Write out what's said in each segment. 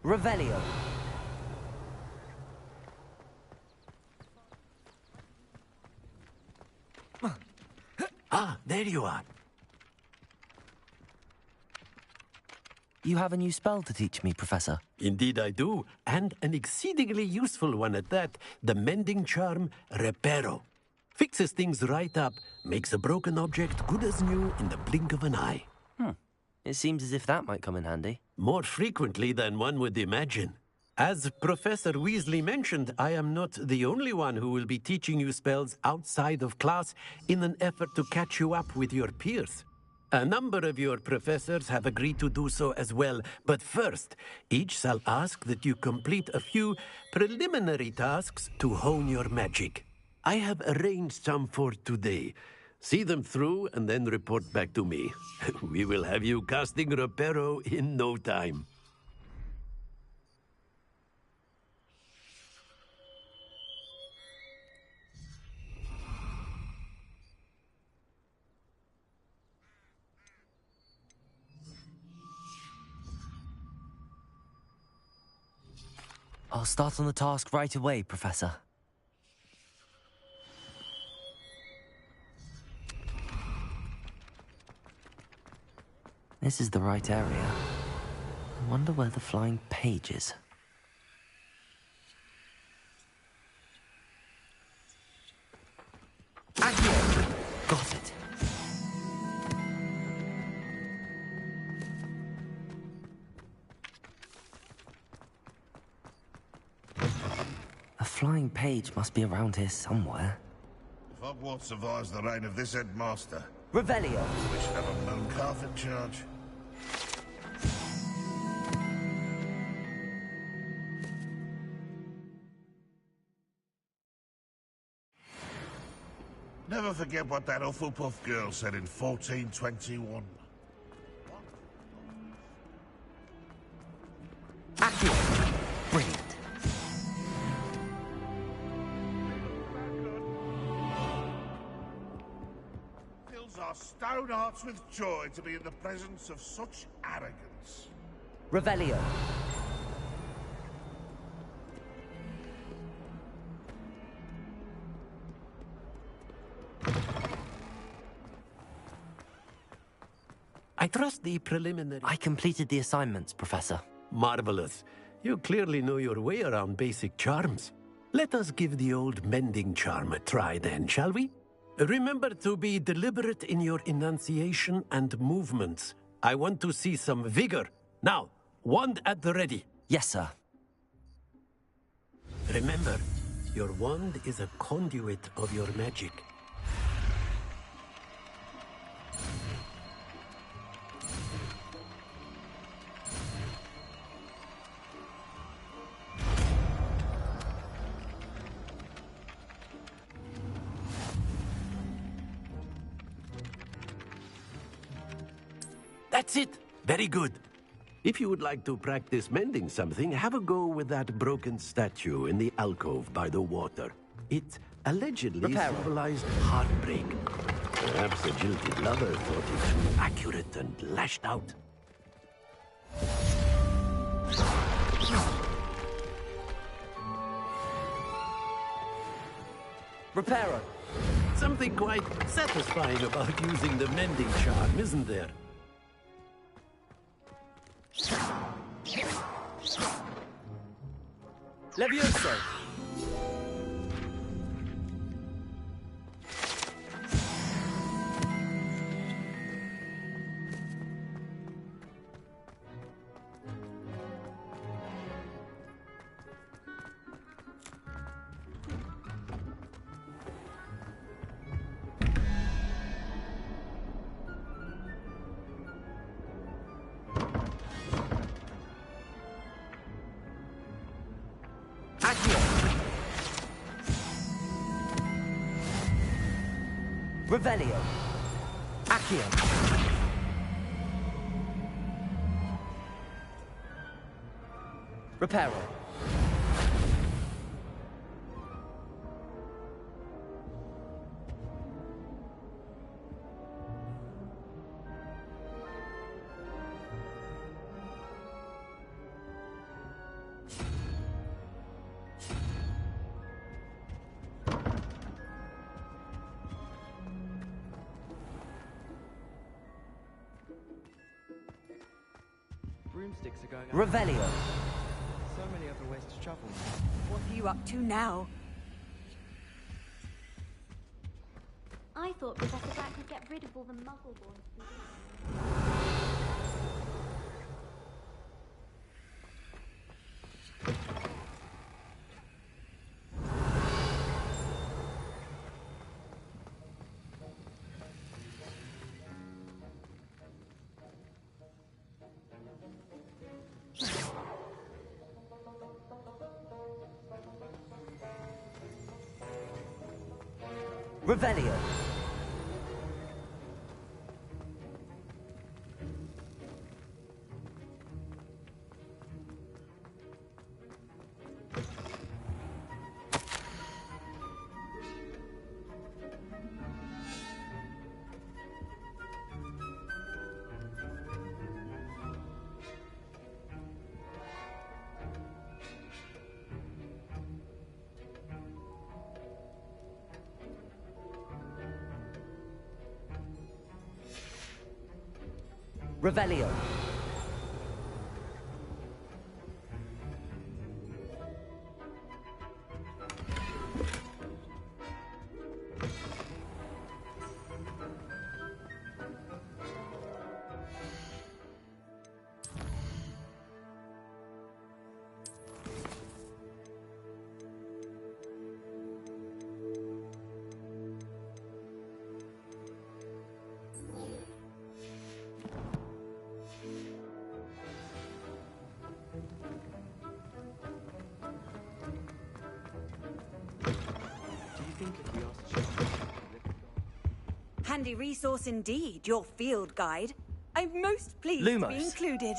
Revelio. Ah, there you are. You have a new spell to teach me, Professor. Indeed I do, and an exceedingly useful one at that. The mending charm, Reparo. Fixes things right up, makes a broken object good as new in the blink of an eye. It seems as if that might come in handy. More frequently than one would imagine. As Professor Weasley mentioned, I am not the only one who will be teaching you spells outside of class in an effort to catch you up with your peers. A number of your professors have agreed to do so as well, but first, each shall ask that you complete a few preliminary tasks to hone your magic. I have arranged some for today. See them through and then report back to me. We will have you casting Reparo in no time. I'll start on the task right away, Professor. This is the right area. I wonder where the flying page is. Accio! Got it. A flying page must be around here somewhere. If Hogwarts survives the reign of this headmaster, Revelio. we should have a moon calf in charge. Never forget what that Hufflepuff girl said in 1421. Accio! Brilliant. Fills our stone hearts with joy to be in the presence of such arrogance. Revelio. I trust the preliminary... I completed the assignments, Professor. Marvelous. You clearly know your way around basic charms. Let us give the old mending charm a try then, shall we? Remember to be deliberate in your enunciation and movements. I want to see some vigor. Now, wand at the ready. Yes, sir. Remember, your wand is a conduit of your magic. That's it. Very good. If you would like to practice mending something, have a go with that broken statue in the alcove by the water. It allegedly symbolized heartbreak. Perhaps a jilted lover thought it too accurate and lashed out. Reparo. Something quite satisfying about using the mending charm, isn't there? Levioso. Revelio. Accio. Reparo. broomsticks are going out. Revelio. So many other ways to travel. What are you up to now? I thought Professor Black could get rid of all the muggle-born students. Revelio. Revelio. Handy resource indeed, your field guide. I'm most pleased to be Lumos. included.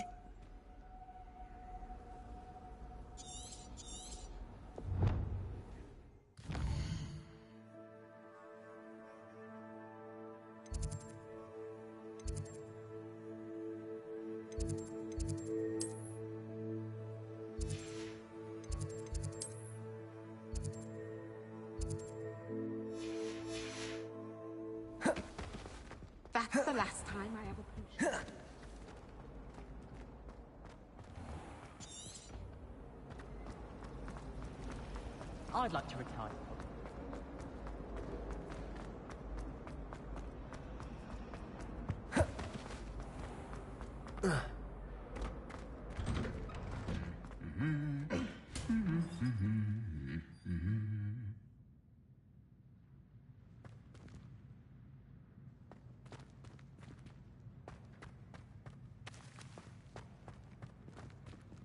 That's the last time I ever pushed. I'd like to retire.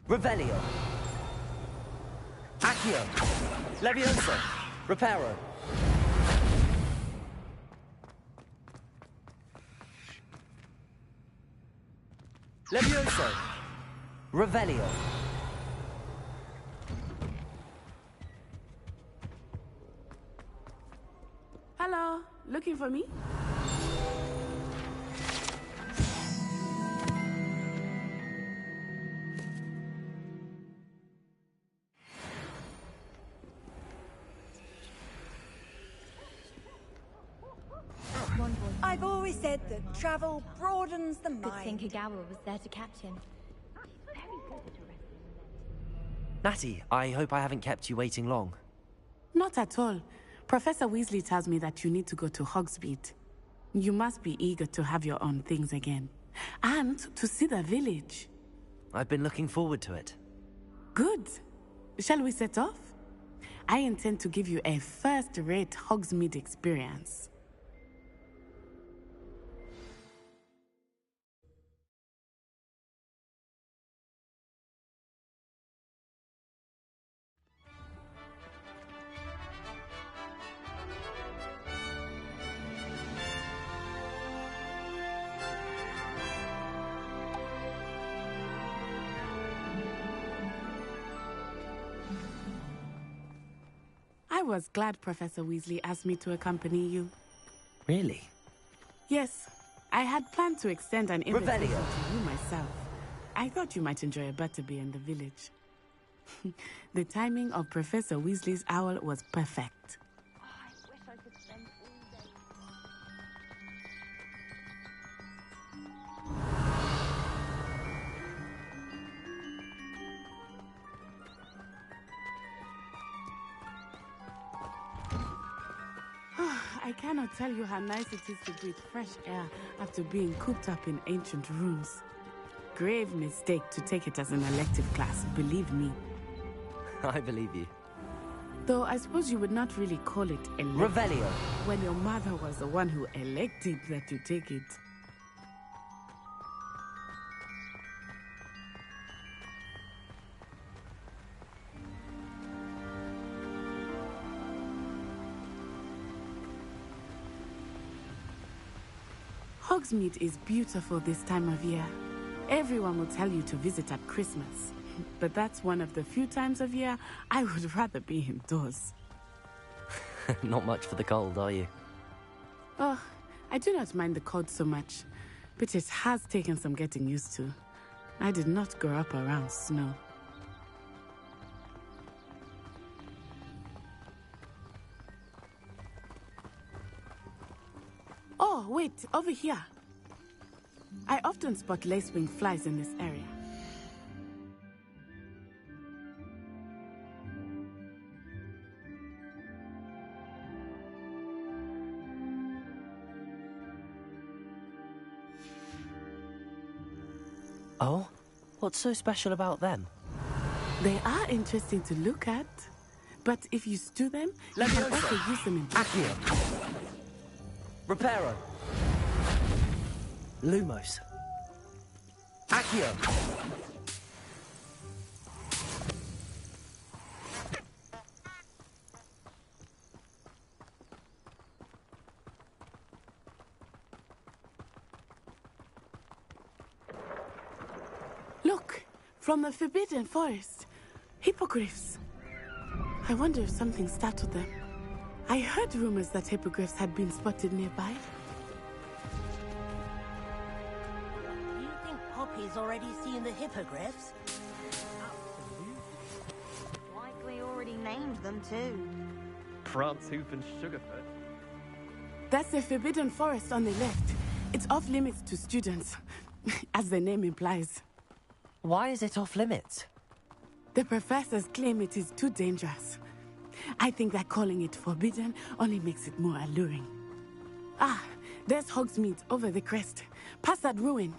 Revelio. Accio. Levioso. Reparo. Levioso. Revelio. Hello, looking for me? I've always said that travel broadens the Good thing mind. Kagawa was there to catch him. He's very good at arresting men. Natty, I hope I haven't kept you waiting long. Not at all. Professor Weasley tells me that you need to go to Hogsmeade. You must be eager to have your own things again. And to see the village. I've been looking forward to it. Good. Shall we set off? I intend to give you a first-rate Hogsmeade experience. I was glad Professor Weasley asked me to accompany you. Really? Yes, I had planned to extend an invitation Revelio. to you myself. I thought you might enjoy a butterbeer in the village. The timing of Professor Weasley's owl was perfect. I wish I could spend all day. I cannot tell you how nice it is to breathe fresh air after being cooped up in ancient rooms. Grave mistake to take it as an elective class, believe me. I believe you. Though I suppose you would not really call it elective. Revelio. When your mother was the one who elected that you take it. Hogsmeade is beautiful this time of year. Everyone will tell you to visit at Christmas. But that's one of the few times of year I would rather be indoors. Not much for the cold, are you? Oh, I do not mind the cold so much, but it has taken some getting used to. I did not grow up around snow. Oh, wait, over here. I often spot lacewing flies in this area. Oh? What's so special about them? They are interesting to look at, but if you stew them, you can also use them in Accio. Reparo. Lumos. Accio. Look, from the Forbidden Forest. Hippogriffs. I wonder if something startled them. I heard rumors that hippogriffs had been spotted nearby. You think Poppy's already seen the hippogriffs? Likely already named them too. Prance, Hoof, and Sugarfoot. That's the Forbidden Forest on the left. It's off limits to students, as the name implies. Why is it off limits? The professors claim it is too dangerous. I think that calling it forbidden only makes it more alluring. Ah, there's Hogsmeade over the crest. Past that ruin.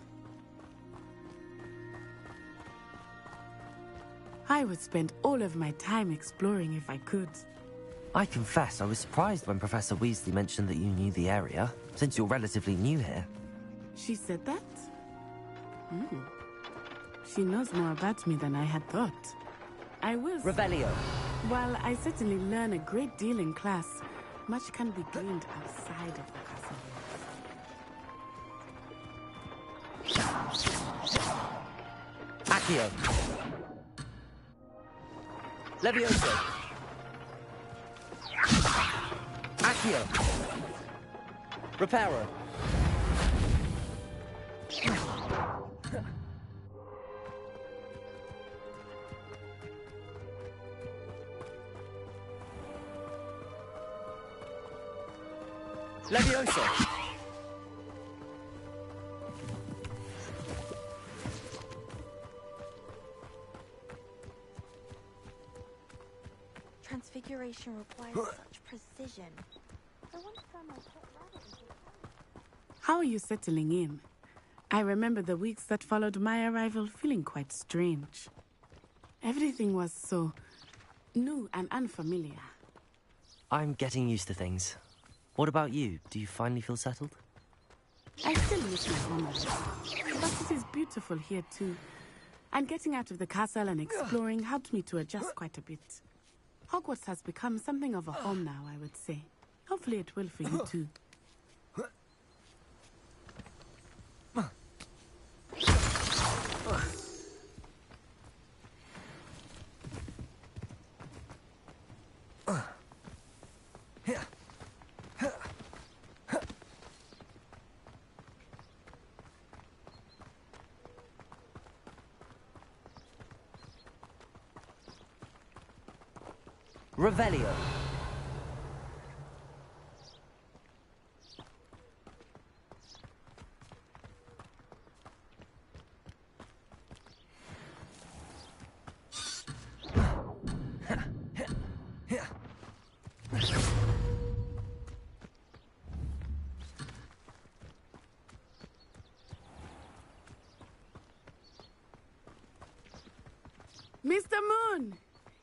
I would spend all of my time exploring if I could. I confess I was surprised when Professor Weasley mentioned that you knew the area, since you're relatively new here. She said that? She knows more about me than I had thought. I will. Revelio. While I certainly learn a great deal in class, much can be gleaned outside of the castle. Accio. Levioso. Accio. Reparo. Levioso. Transfiguration requires such precision. I once found my pet rabbit in here. How are you settling in? I remember the weeks that followed my arrival feeling quite strange. Everything was so new and unfamiliar. I'm getting used to things. What about you? Do you finally feel settled? I still miss my home life, but it is beautiful here too. And getting out of the castle and exploring helped me to adjust quite a bit. Hogwarts has become something of a home now, I would say. Hopefully it will for you too. Revelio.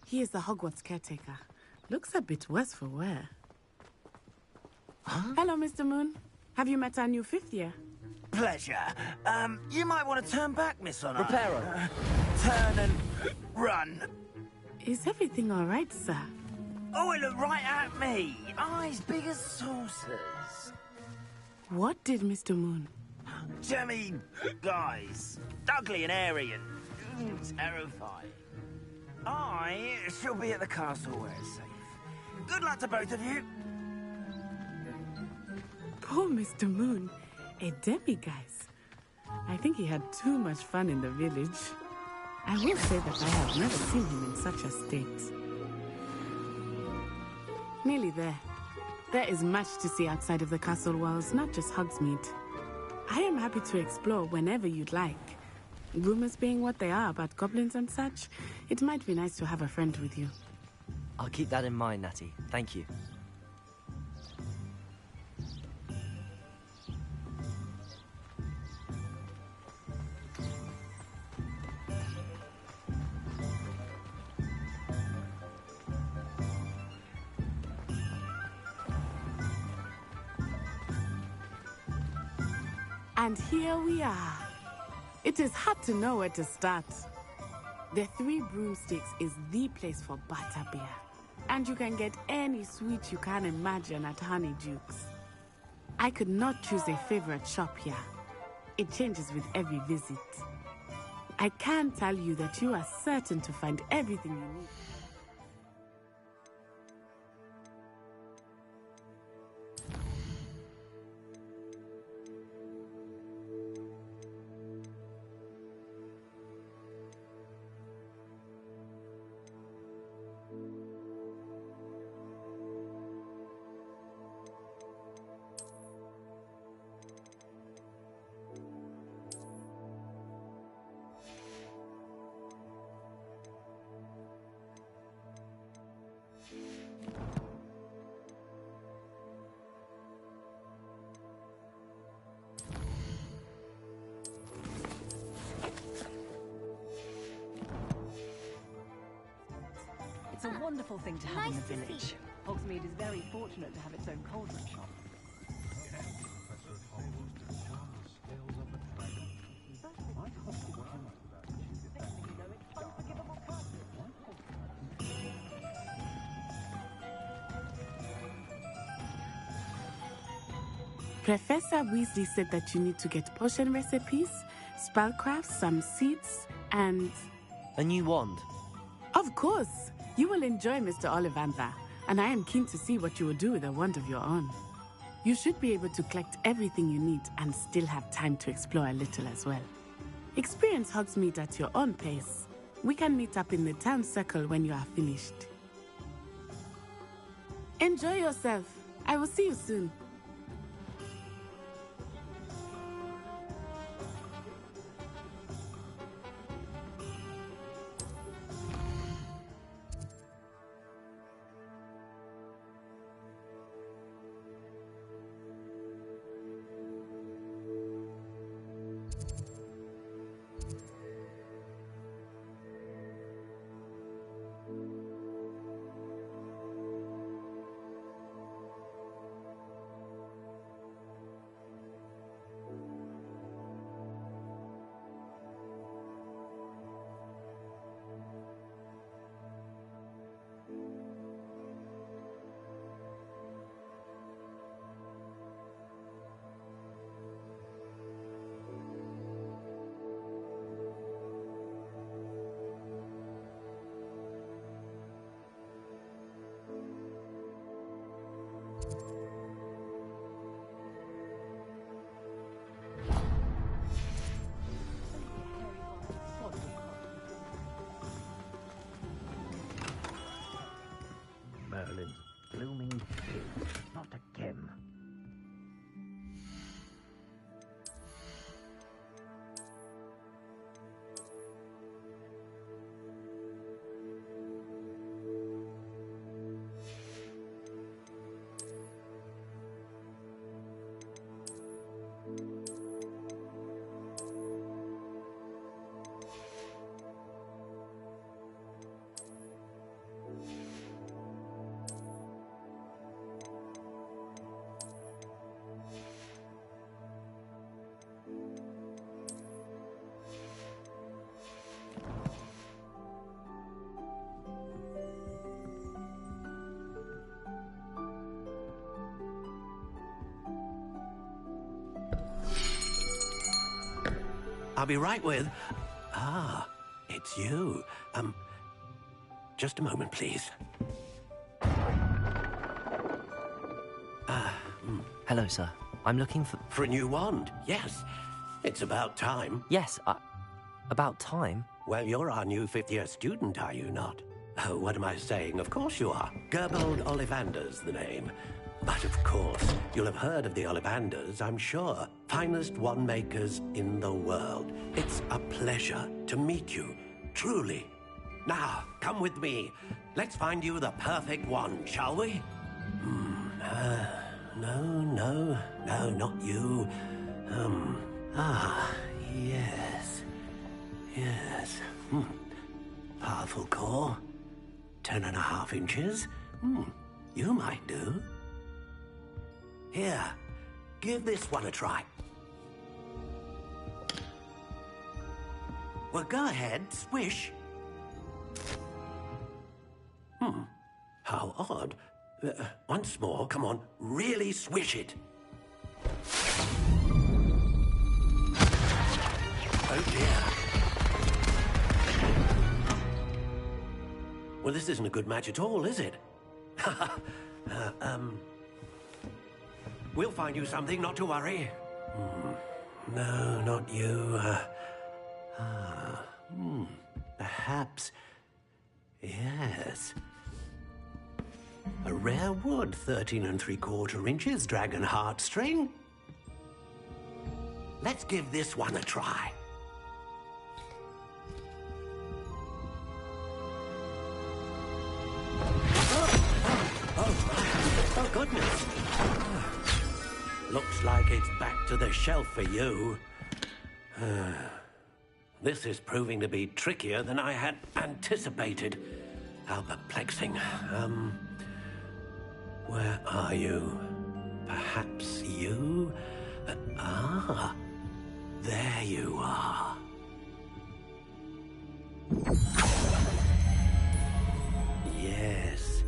He is the Hogwarts caretaker. Looks a bit worse for wear. Huh? Hello, Mr. Moon. Have you met our new 5th year? Pleasure. You might want to turn back, Miss Honor. Reparo. Turn and run. Is everything all right, sir? Oh, it looked right at me. Eyes big as saucers. What did Mr. Moon? Jemmy, guys. Ugly and airy and terrifying. I shall be at the castle where it's safe. Good luck to both of you. Poor Mr. Moon. A demiguise. I think he had too much fun in the village. I will say that I have never seen him in such a state. Nearly there. There is much to see outside of the castle walls, not just Hogsmeade. I am happy to explore whenever you'd like. Rumors being what they are about goblins and such, it might be nice to have a friend with you. I'll keep that in mind, Natty. Thank you. And here we are. It is hard to know where to start. The Three Broomsticks is the place for butterbeer. And you can get any sweet you can imagine at Honeydukes. I could not choose a favorite shop here. It changes with every visit. I can tell you that you are certain to find everything you need. It's a wonderful thing to have in the village. Hogsmeade is very fortunate to have its own cauldron shop. Professor Weasley said that you need to get potion recipes, spellcrafts, some seeds, and... A new wand. Of course! You will enjoy Mr. Ollivandar, and I am keen to see what you will do with a wand of your own. You should be able to collect everything you need and still have time to explore a little as well. Experience Hogsmeade at your own pace. We can meet up in the town circle when you are finished. Enjoy yourself. I will see you soon. Merlin's blooming kid. Not again. I'll be right with... Ah, it's you. Just a moment, please. Hello, sir. I'm looking for... For a new wand, yes. It's about time. Yes, about time? Well, you're our new fifth-year student, are you not? Oh, what am I saying? Of course you are. Gerbold Ollivander's the name. But of course, you'll have heard of the Ollivanders, I'm sure. Finest wand makers in the world. It's a pleasure to meet you, truly. Now, come with me. Let's find you the perfect wand, shall we? No, not you. Yes. Powerful core. 10.5 inches. You might do. Here, give this one a try. Well, go ahead, swish. How odd. Once more, come on, really swish it. Oh dear. Well, this isn't a good match at all, is it? We'll find you something, not to worry. No, not you. Perhaps. Yes. A rare wood, 13 3/4 inches, dragon heartstring. Let's give this one a try. Oh, goodness. Looks like it's back to the shelf for you. This is proving to be trickier than I had anticipated. How perplexing. Where are you? Perhaps you? There you are. Yes,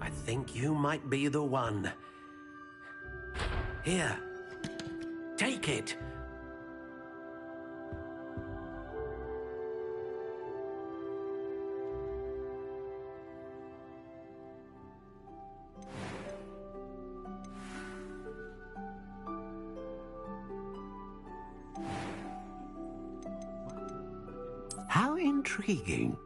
I think you might be the one. Here, take it. How intriguing.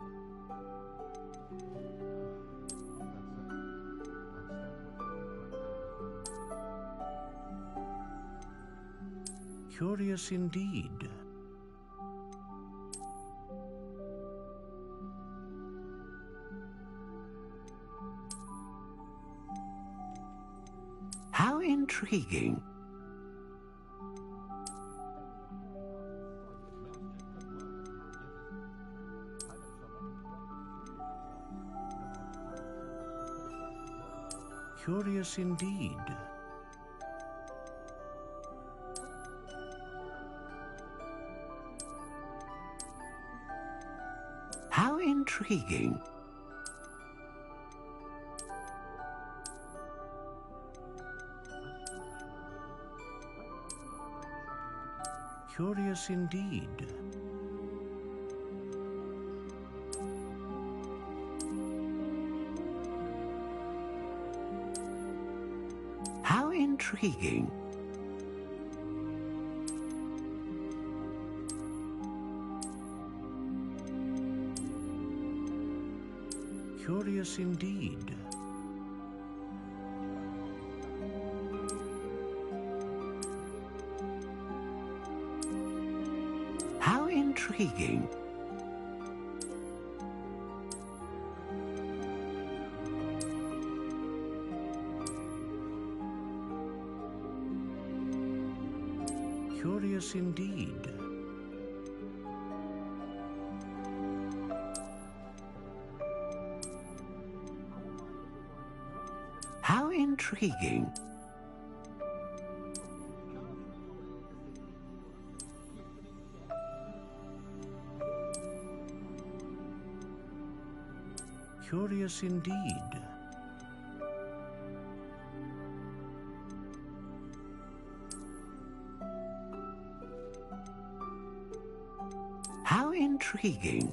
Curious indeed. How intriguing. Curious indeed. How intriguing. Curious indeed. How intriguing. Curious indeed. How intriguing. Curious indeed. How intriguing. Curious indeed. intriguing.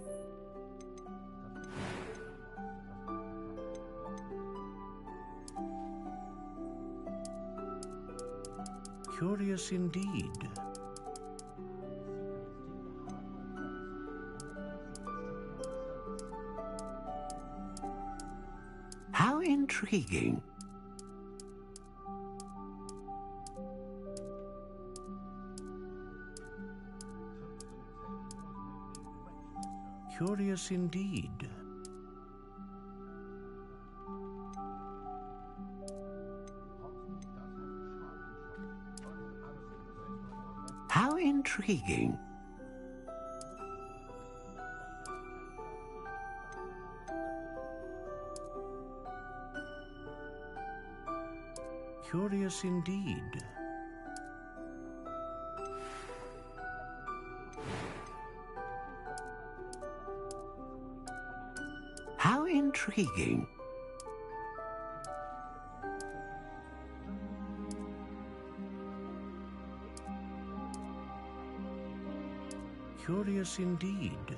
Curious indeed. How intriguing. Curious indeed. How intriguing. Curious indeed. How intriguing. Curious indeed.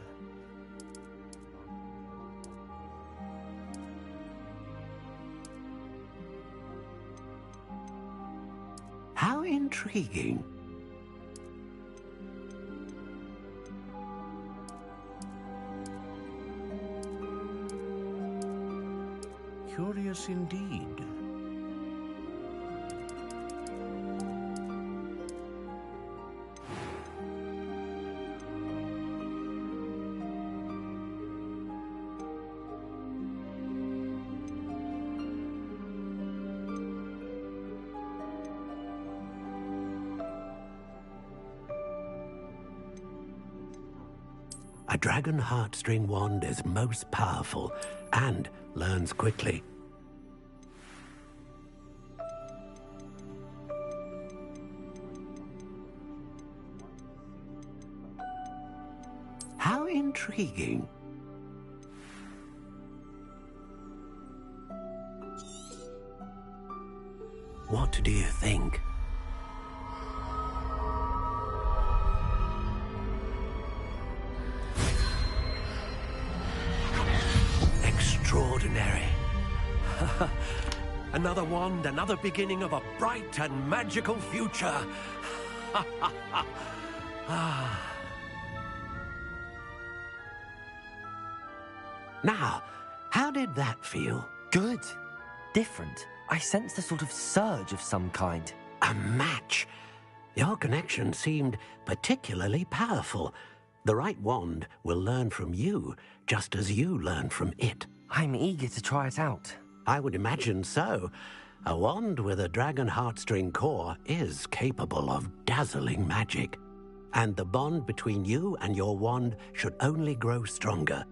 How intriguing. Curious indeed. A dragon heartstring wand is most powerful and learns quickly. How intriguing. What do you think? Extraordinary. Another wand, another beginning of a bright and magical future. Now, how did that feel? Good. Different. I sensed a sort of surge of some kind. A match. Your connection seemed particularly powerful. The right wand will learn from you, just as you learn from it. I'm eager to try it out. I would imagine so. A wand with a dragon heartstring core is capable of dazzling magic. And the bond between you and your wand should only grow stronger.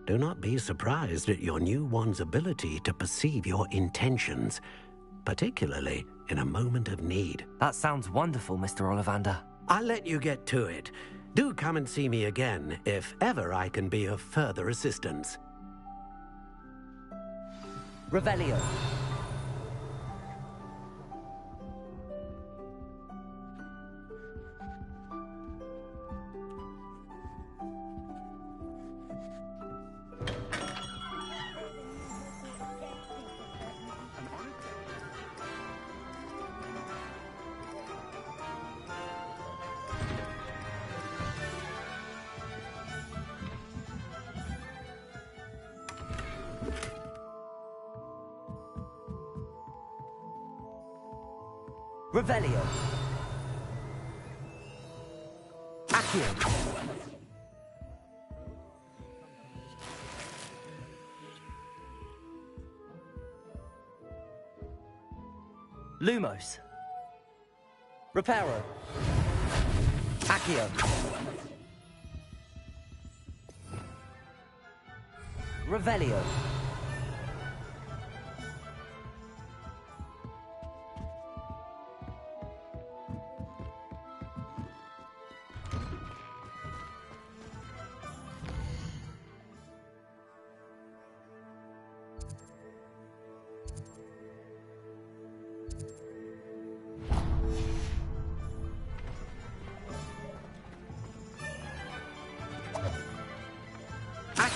Do not be surprised at your new wand's ability to perceive your intentions, particularly in a moment of need. That sounds wonderful, Mr. Ollivander. I'll let you get to it. Do come and see me again if ever I can be of further assistance. Revelio. Revelio. Accio. Lumos. Reparo. Accio. Revelio.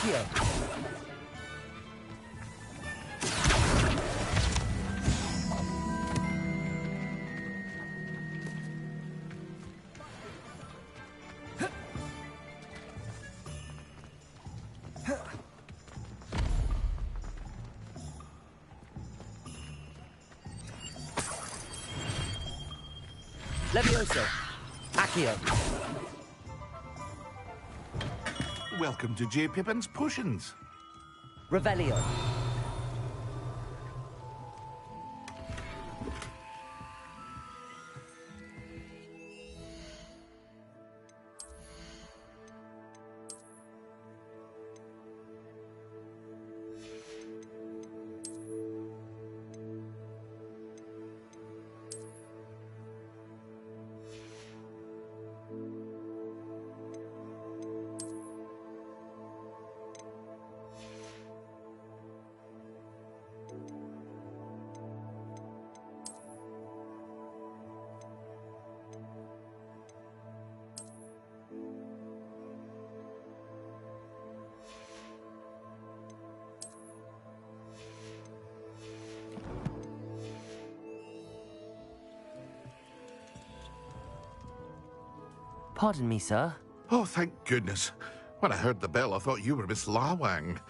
Accio. Levioso. Accio. Welcome to J. Pippin's Potions. Revelio. Pardon me, sir. Oh, thank goodness. When I heard the bell, I thought you were Miss Lawang.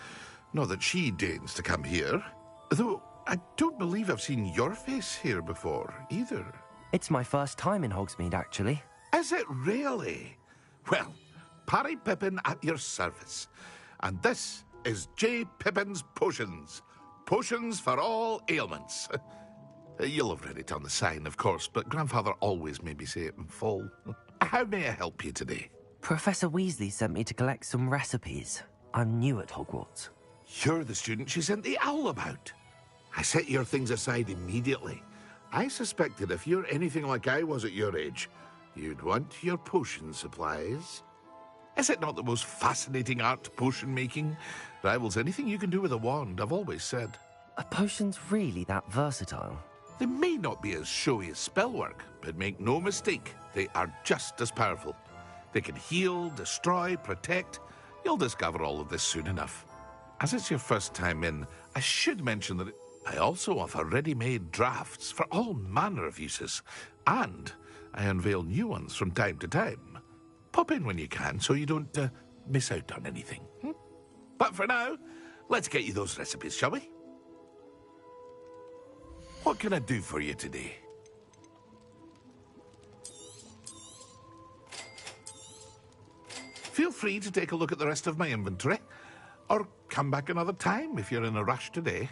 Not that she deigns to come here. Though, I don't believe I've seen your face here before, either. It's my first time in Hogsmeade, actually. Is it really? Well, Parry Pippin at your service. And this is J. Pippin's Potions. Potions for all ailments. You'll have read it on the sign, of course, but Grandfather always made me say it in full. How may I help you today? Professor Weasley sent me to collect some recipes. I'm new at Hogwarts. You're the student she sent the owl about. I set your things aside immediately. I suspected if you're anything like I was at your age, you'd want your potion supplies. Is it not the most fascinating art, potion making? Rivals anything you can do with a wand, I've always said. Are potions really that versatile? They may not be as showy as spellwork, but make no mistake, they are just as powerful. They can heal, destroy, protect. You'll discover all of this soon enough. As it's your first time in, I should mention that I also offer ready-made drafts for all manner of uses, and I unveil new ones from time to time. Pop in when you can so you don't miss out on anything. But for now, let's get you those recipes, shall we? What can I do for you today? Feel free to take a look at the rest of my inventory, or come back another time if you're in a rush today.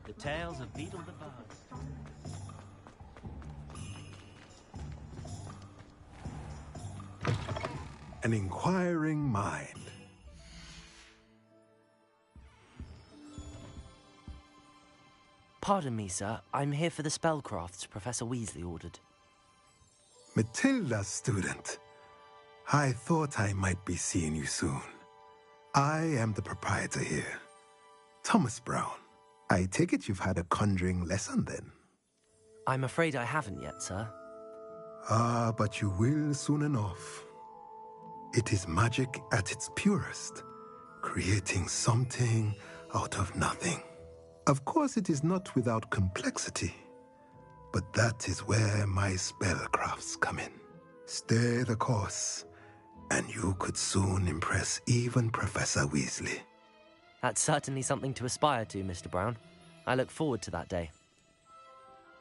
The Tales of Beetle the Bard. An inquiring mind. Pardon me, sir. I'm here for the spellcrafts Professor Weasley ordered. Matilda's student. I thought I might be seeing you soon. I am the proprietor here, Thomas Brown. I take it you've had a conjuring lesson then? I'm afraid I haven't yet, sir. Ah, but you will soon enough. It is magic at its purest, creating something out of nothing. Of course, it is not without complexity, but that is where my spellcrafts come in. Stay the course, and you could soon impress even Professor Weasley. That's certainly something to aspire to, Mr. Brown. I look forward to that day.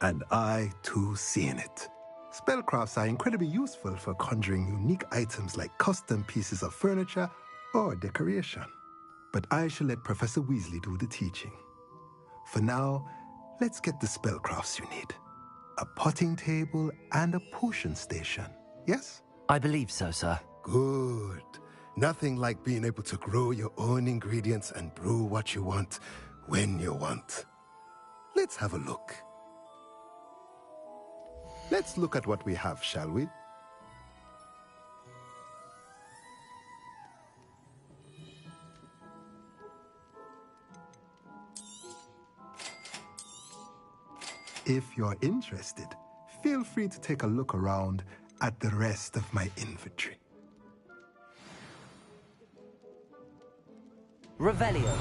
And I, too, seeing it. Spellcrafts are incredibly useful for conjuring unique items like custom pieces of furniture or decoration. But I shall let Professor Weasley do the teaching. For now, let's get the spellcrafts you need. A potting table and a potion station, yes? I believe so, sir. Good. Nothing like being able to grow your own ingredients and brew what you want when you want. Let's have a look. Let's look at what we have, shall we? If you're interested, feel free to take a look around at the rest of my inventory. Revelio.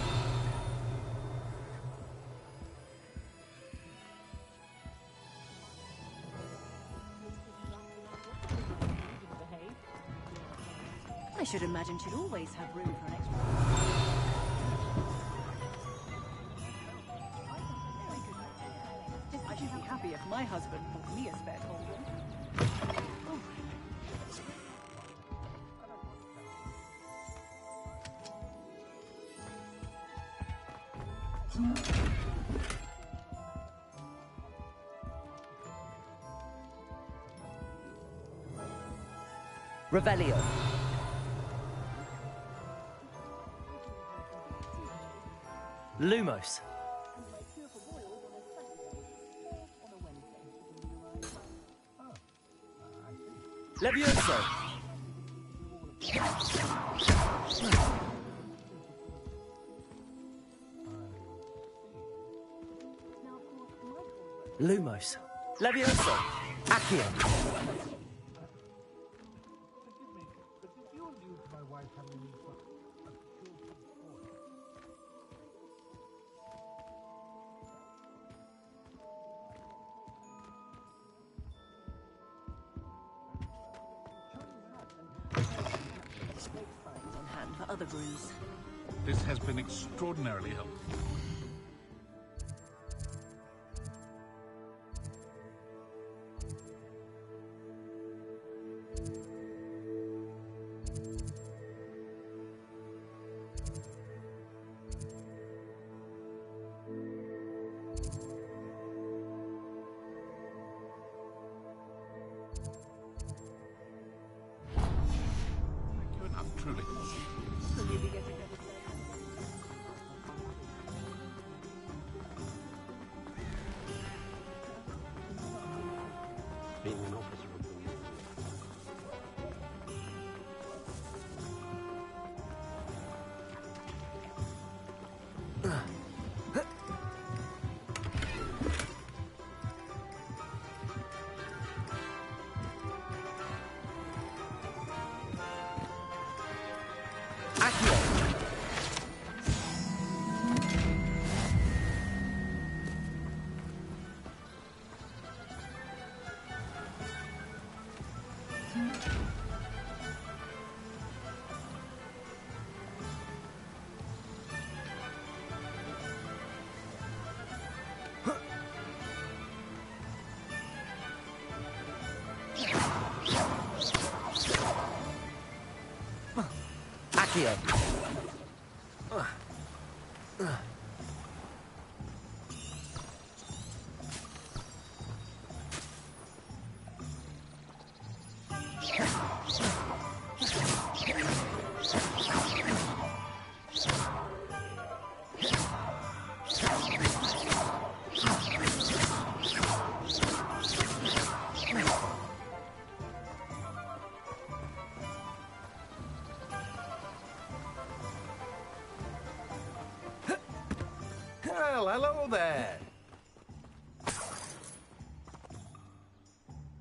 I should imagine she'd always have room for an extra. I should be happy if my husband bought me a spare cauldron. Revelio. Lumos. Levioso. Lumos. Levioso. Accio. On hand for other brews. This has been extraordinarily helpful. Thank you enough, truly. Will you be getting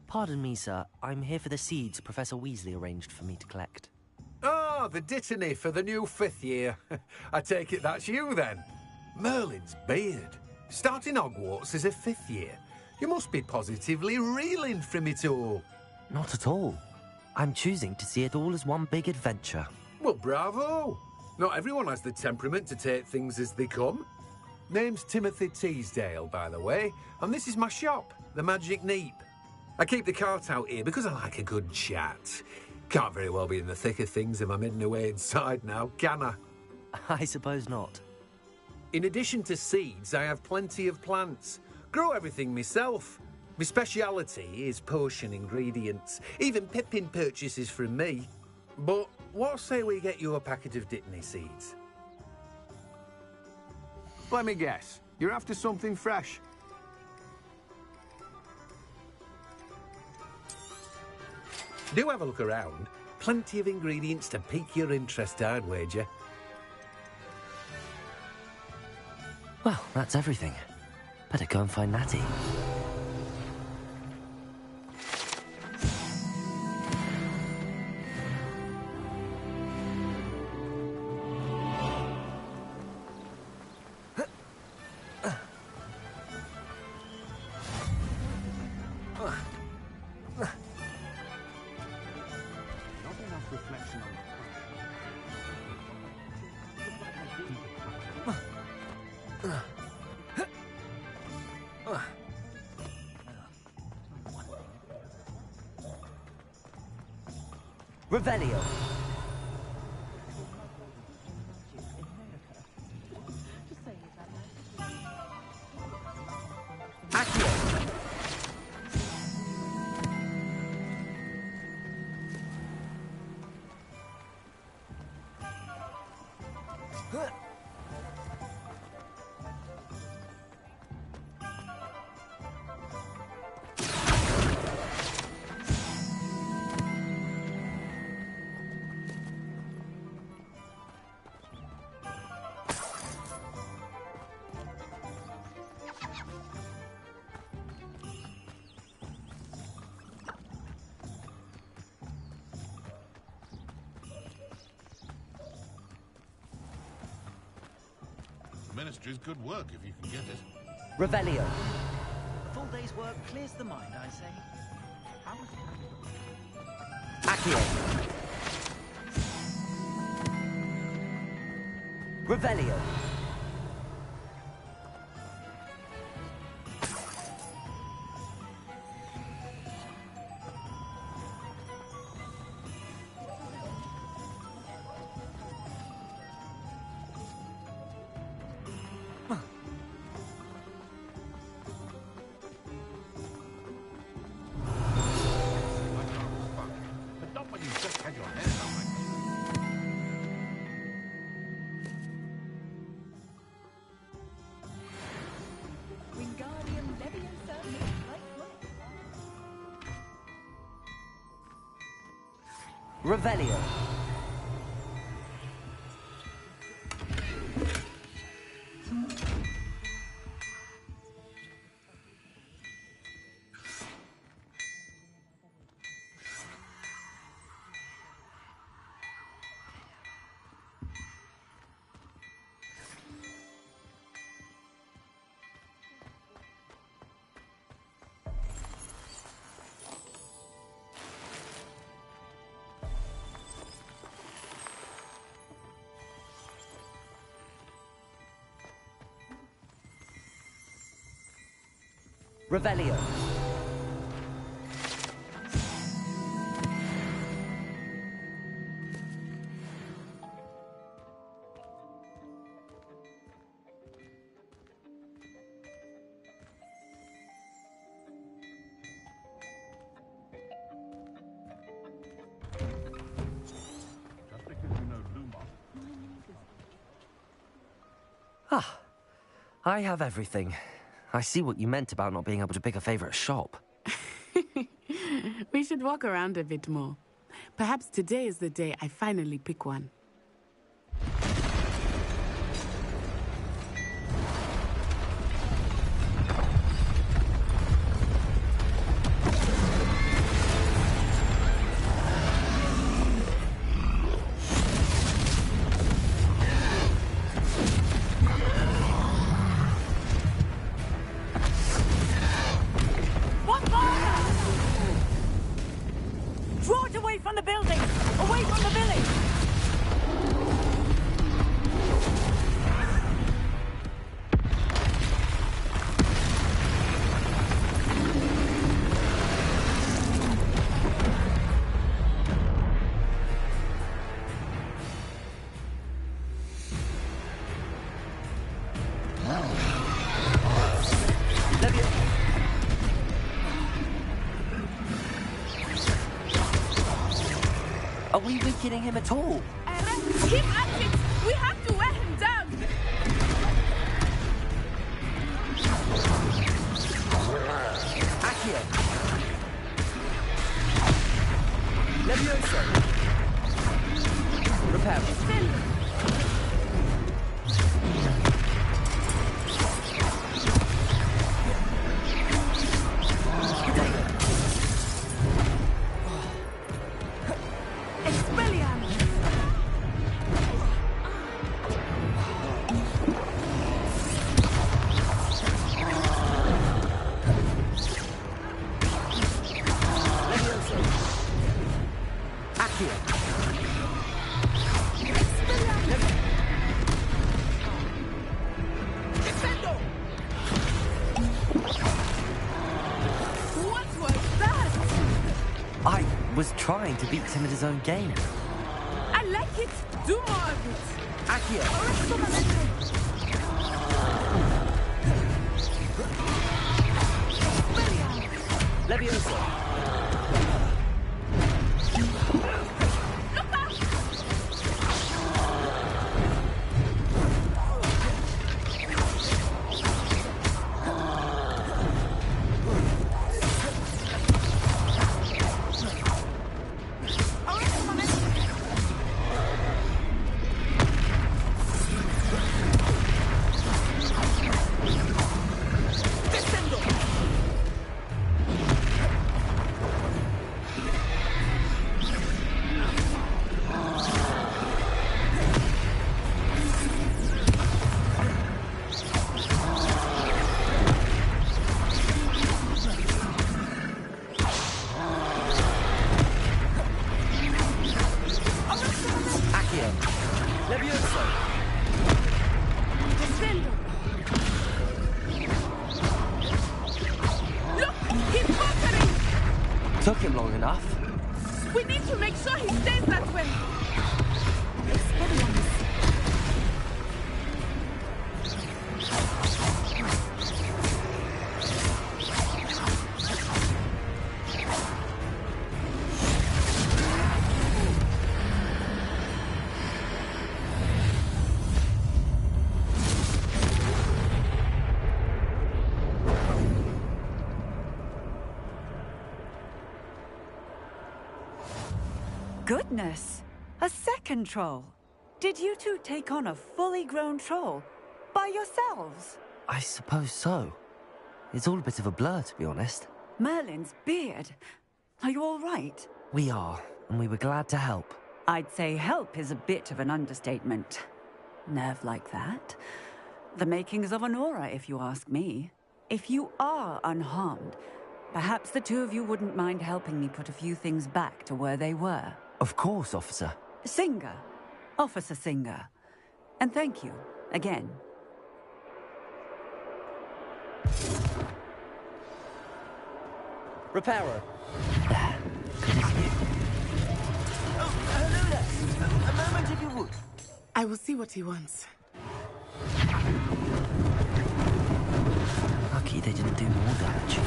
Pardon me, sir. I'm here for the seeds Professor Weasley arranged for me to collect. Ah, the dittany for the new 5th year. I take it that's you, then. Merlin's beard. Starting Hogwarts as a 5th year. You must be positively reeling from it all. Not at all. I'm choosing to see it all as one big adventure. Well, bravo! Not everyone has the temperament to take things as they come. Name's Timothy Teasdale, by the way, and this is my shop, the Magic Neep. I keep the cart out here because I like a good chat. Can't very well be in the thick of things if I'm hidden away inside now, can I? I suppose not. In addition to seeds, I have plenty of plants. Grow everything myself. My speciality is potion ingredients. Even Pippin purchases from me. But what say we get you a packet of Dittany seeds? Let me guess. You're after something fresh. Do have a look around. Plenty of ingredients to pique your interest, I'd wager. Well, that's everything. Better go and find Natty. Revelio. Ministry's good work if you can get it. Revelio. A full day's work clears the mind, I say. Accio. Revelio. Revelio. Revelio. Ah, I have everything. I see what you meant about not being able to pick a favorite shop. We should walk around a bit more. Perhaps today is the day I finally pick one. we weakening him at all? Keep at it! We have to wear him down! Accio! Levioso! Repair. Trying to beat him at his own game. I like it. Do more of it. Accio. Levioso. Took him long enough. We need to make sure he stays that way. Goodness! A second troll! Did you two take on a fully grown troll? By yourselves? I suppose so. It's all a bit of a blur, to be honest. Merlin's beard. Are you all right? We are, and we were glad to help. I'd say help is a bit of an understatement. Nerve like that. The makings of an aura, if you ask me. If you are unharmed, perhaps the two of you wouldn't mind helping me put a few things back to where they were. Of course, officer. Singer. Officer Singer. And thank you, again. Reparo. Oh, hello there. A moment if you would. I will see what he wants. Lucky they didn't do more damage.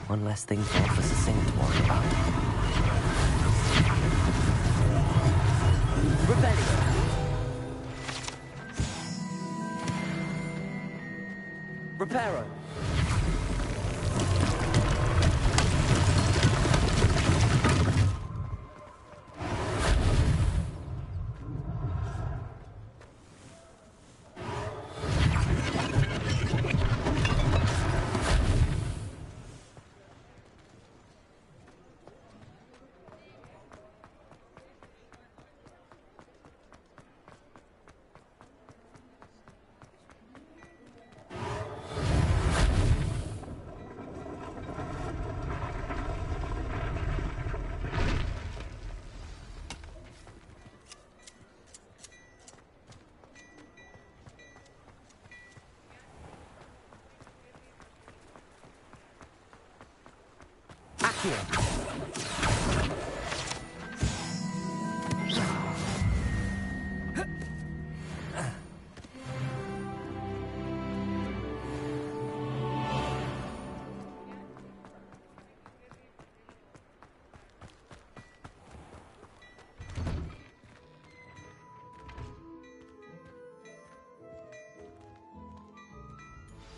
One less thing for Officer Singer to worry about. Rebellion! Reparo!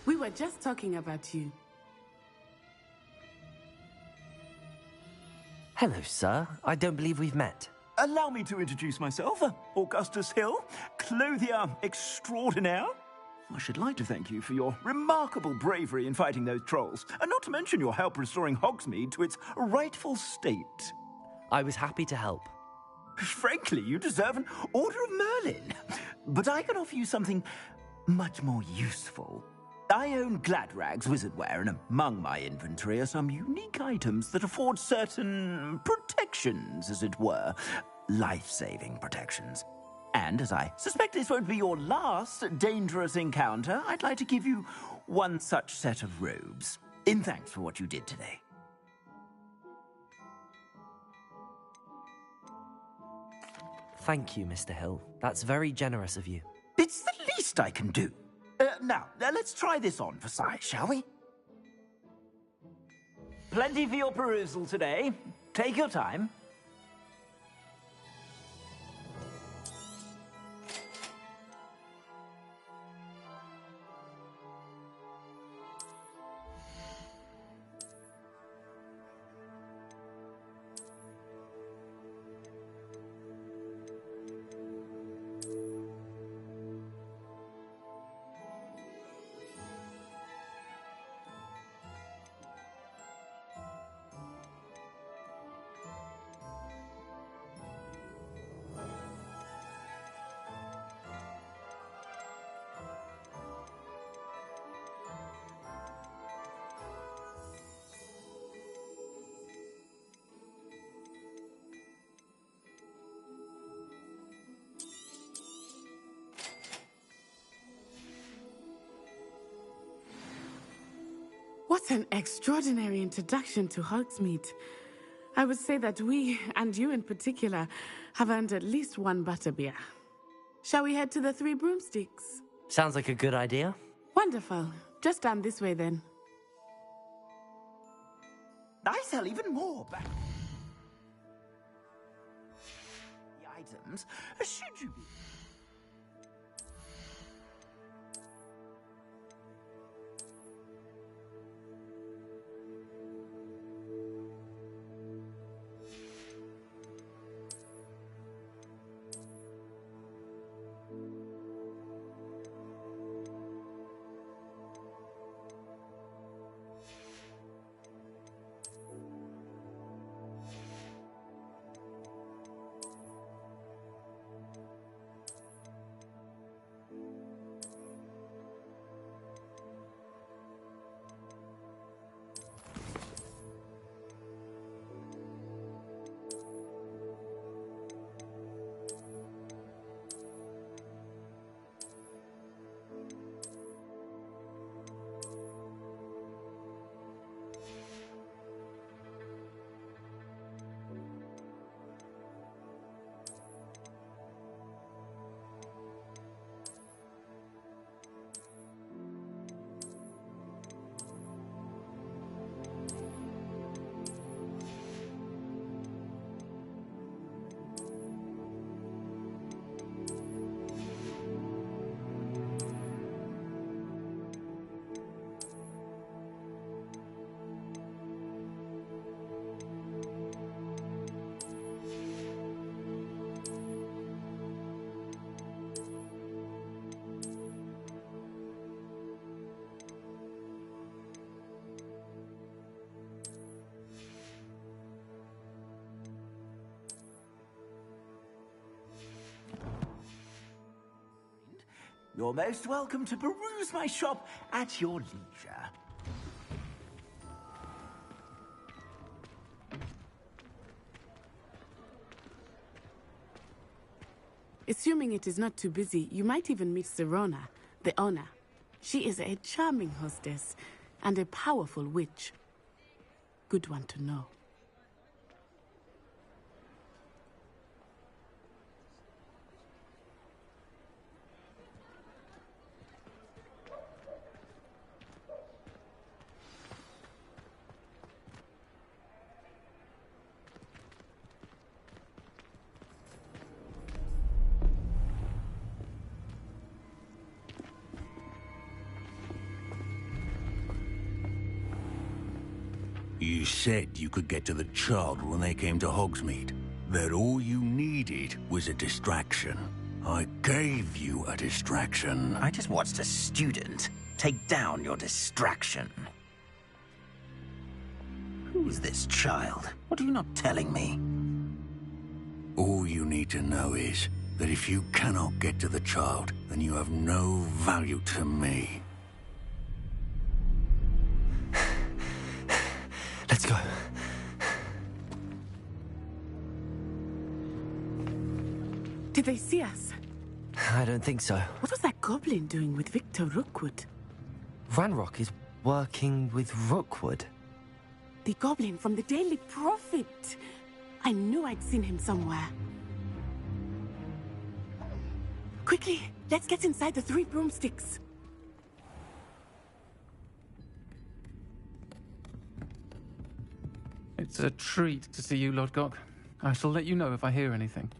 We were just talking about you. Hello, sir. I don't believe we've met. Allow me to introduce myself, Augustus Hill, clothier extraordinaire. I should like to thank you for your remarkable bravery in fighting those trolls, and not to mention your help restoring Hogsmeade to its rightful state. I was happy to help. Frankly, you deserve an Order of Merlin. But I can offer you something much more useful. I own Gladrag's wizardware, and among my inventory are some unique items that afford certain protections, as it were. Life-saving protections. And as I suspect this won't be your last dangerous encounter, I'd like to give you one such set of robes, in thanks for what you did today. Thank you, Mr. Hill. That's very generous of you. It's the least I can do. Now, let's try this on for size, shall we? Plenty for your perusal today. Take your time. What an extraordinary introduction to Hogsmeade. I would say that we, and you in particular, have earned at least one butterbeer. Shall we head to the Three Broomsticks? Sounds like a good idea. Wonderful. Just down this way then. I sell even more back. The items, should you be... You're most welcome to peruse my shop at your leisure. Assuming it is not too busy, you might even meet Serona, the owner. She is a charming hostess and a powerful witch. Good one to know. You said you could get to the child when they came to Hogsmeade. That all you needed was a distraction. I gave you a distraction. I just watched a student take down your distraction. Who's this child? What are you not telling me? All you need to know is that if you cannot get to the child, then you have no value to me. Let's go. Did they see us? I don't think so. What was that goblin doing with Victor Rookwood? Ranrock is working with Rookwood. The goblin from the Daily Prophet. I knew I'd seen him somewhere. Quickly, let's get inside the 3 broomsticks. It's a treat to see you, Lodgok. I shall let you know if I hear anything.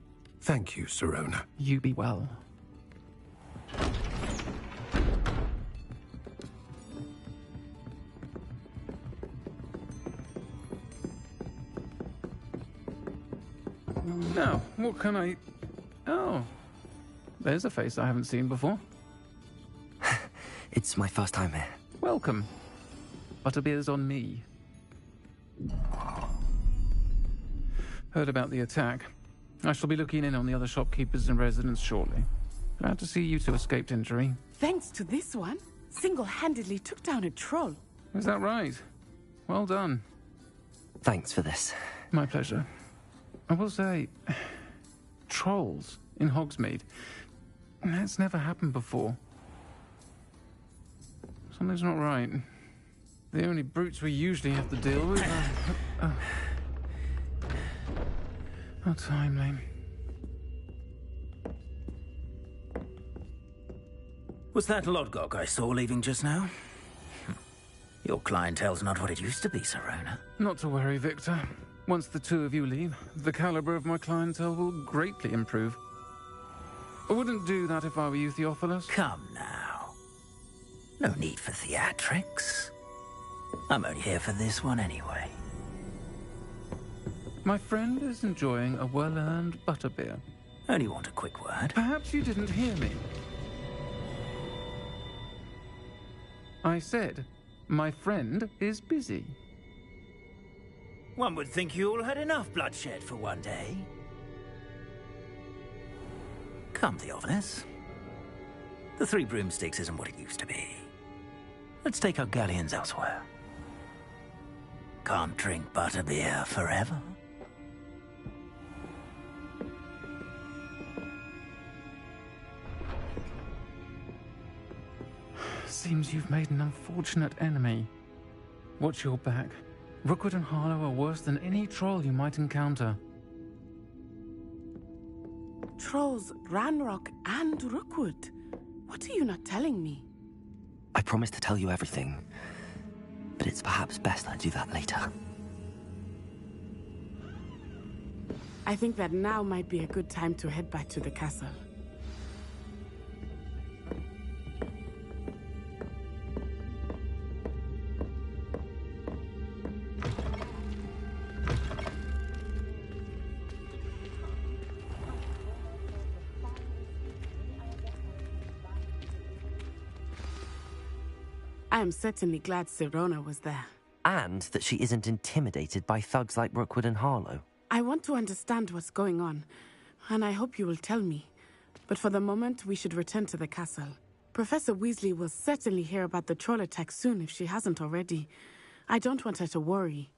Thank you, Sirona. You be well. Now, what can I... Oh, there's a face I haven't seen before. It's my first time here. Welcome. Butterbeer's on me. Heard about the attack. I shall be looking in on the other shopkeepers and residents shortly. Glad to see you two escaped injury. Thanks to this one, single-handedly took down a troll. Is that right? Well done. Thanks for this. My pleasure. I will say, trolls in Hogsmeade. That's never happened before. Something's not right. The only brutes we usually have to deal with are... How timely. Was that Lodgok I saw leaving just now? Your clientele's not what it used to be, Sirona. Not to worry, Victor. Once the two of you leave, the caliber of my clientele will greatly improve. I wouldn't do that if I were you, Theophilus. Come now. No need for theatrics. I'm only here for this one anyway. My friend is enjoying a well-earned butterbeer. Only want a quick word. Perhaps you didn't hear me. I said, my friend is busy. One would think you all had enough bloodshed for one day. Come, Theophilus. The 3 broomsticks isn't what it used to be. Let's take our galleons elsewhere. Can't drink butterbeer forever. Seems you've made an unfortunate enemy. Watch your back. Rookwood and Harlow are worse than any troll you might encounter. Trolls, Ranrock, and Rookwood. What are you not telling me? I promised to tell you everything, but it's perhaps best I do that later. I think that now might be a good time to head back to the castle. I am certainly glad Sirona was there. And that she isn't intimidated by thugs like Rookwood and Harlow. I want to understand what's going on, and I hope you will tell me. But for the moment, we should return to the castle. Professor Weasley will certainly hear about the troll attack soon if she hasn't already. I don't want her to worry.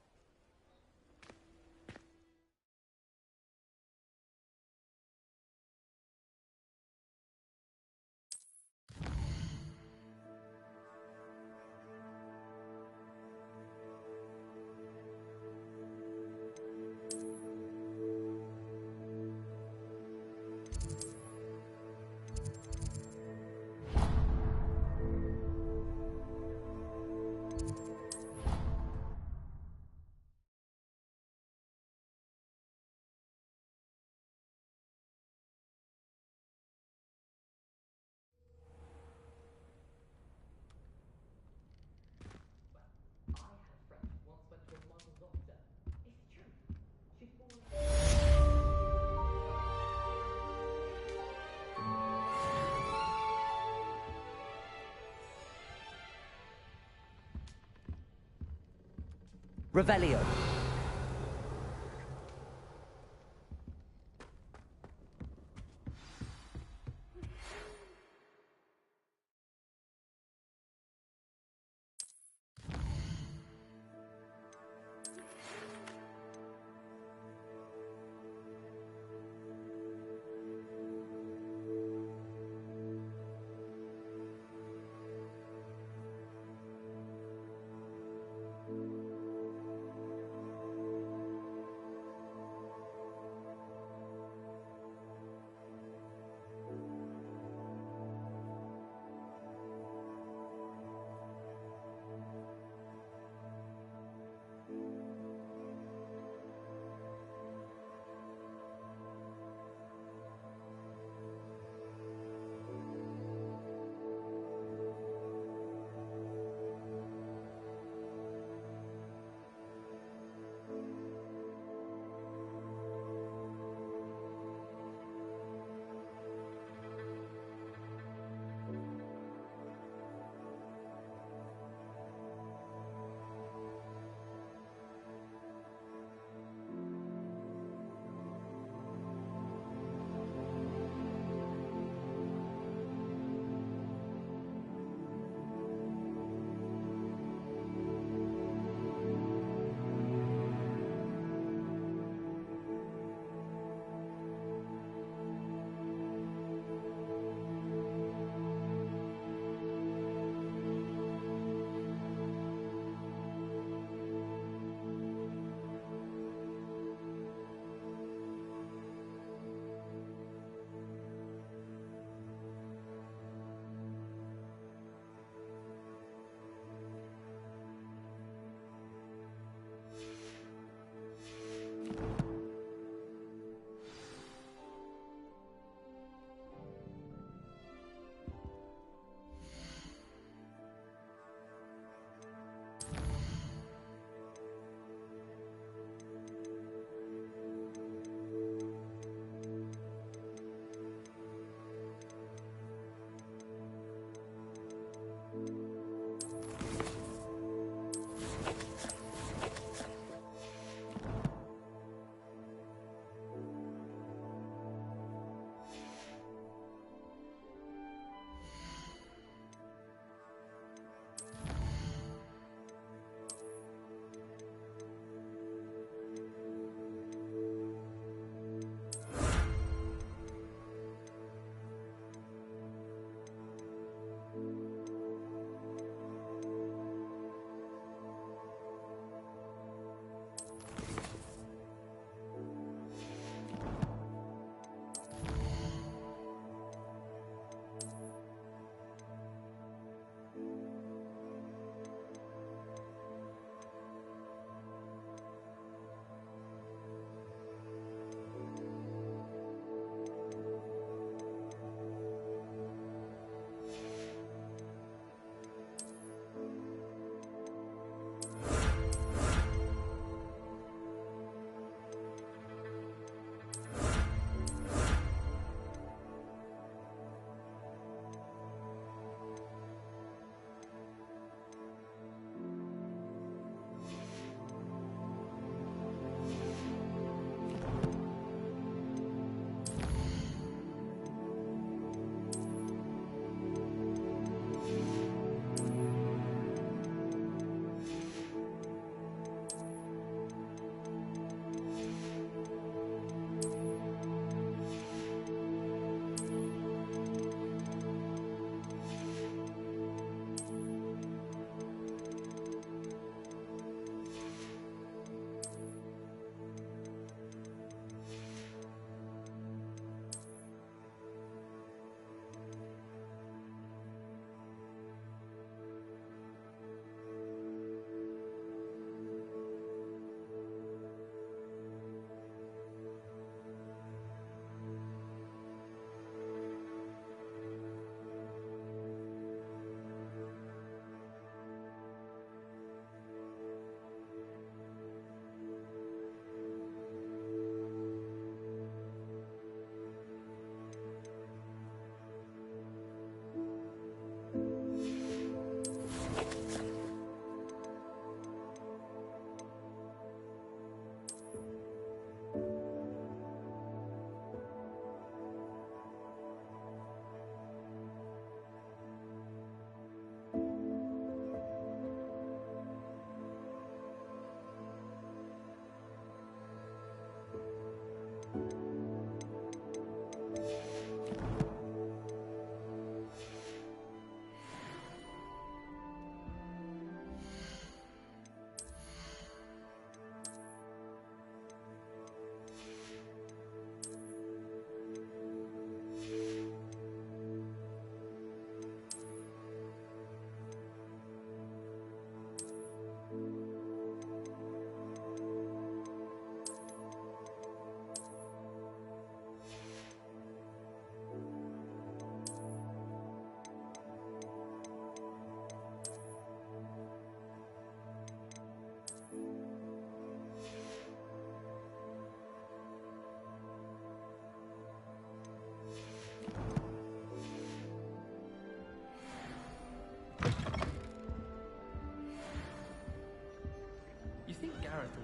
Revelio.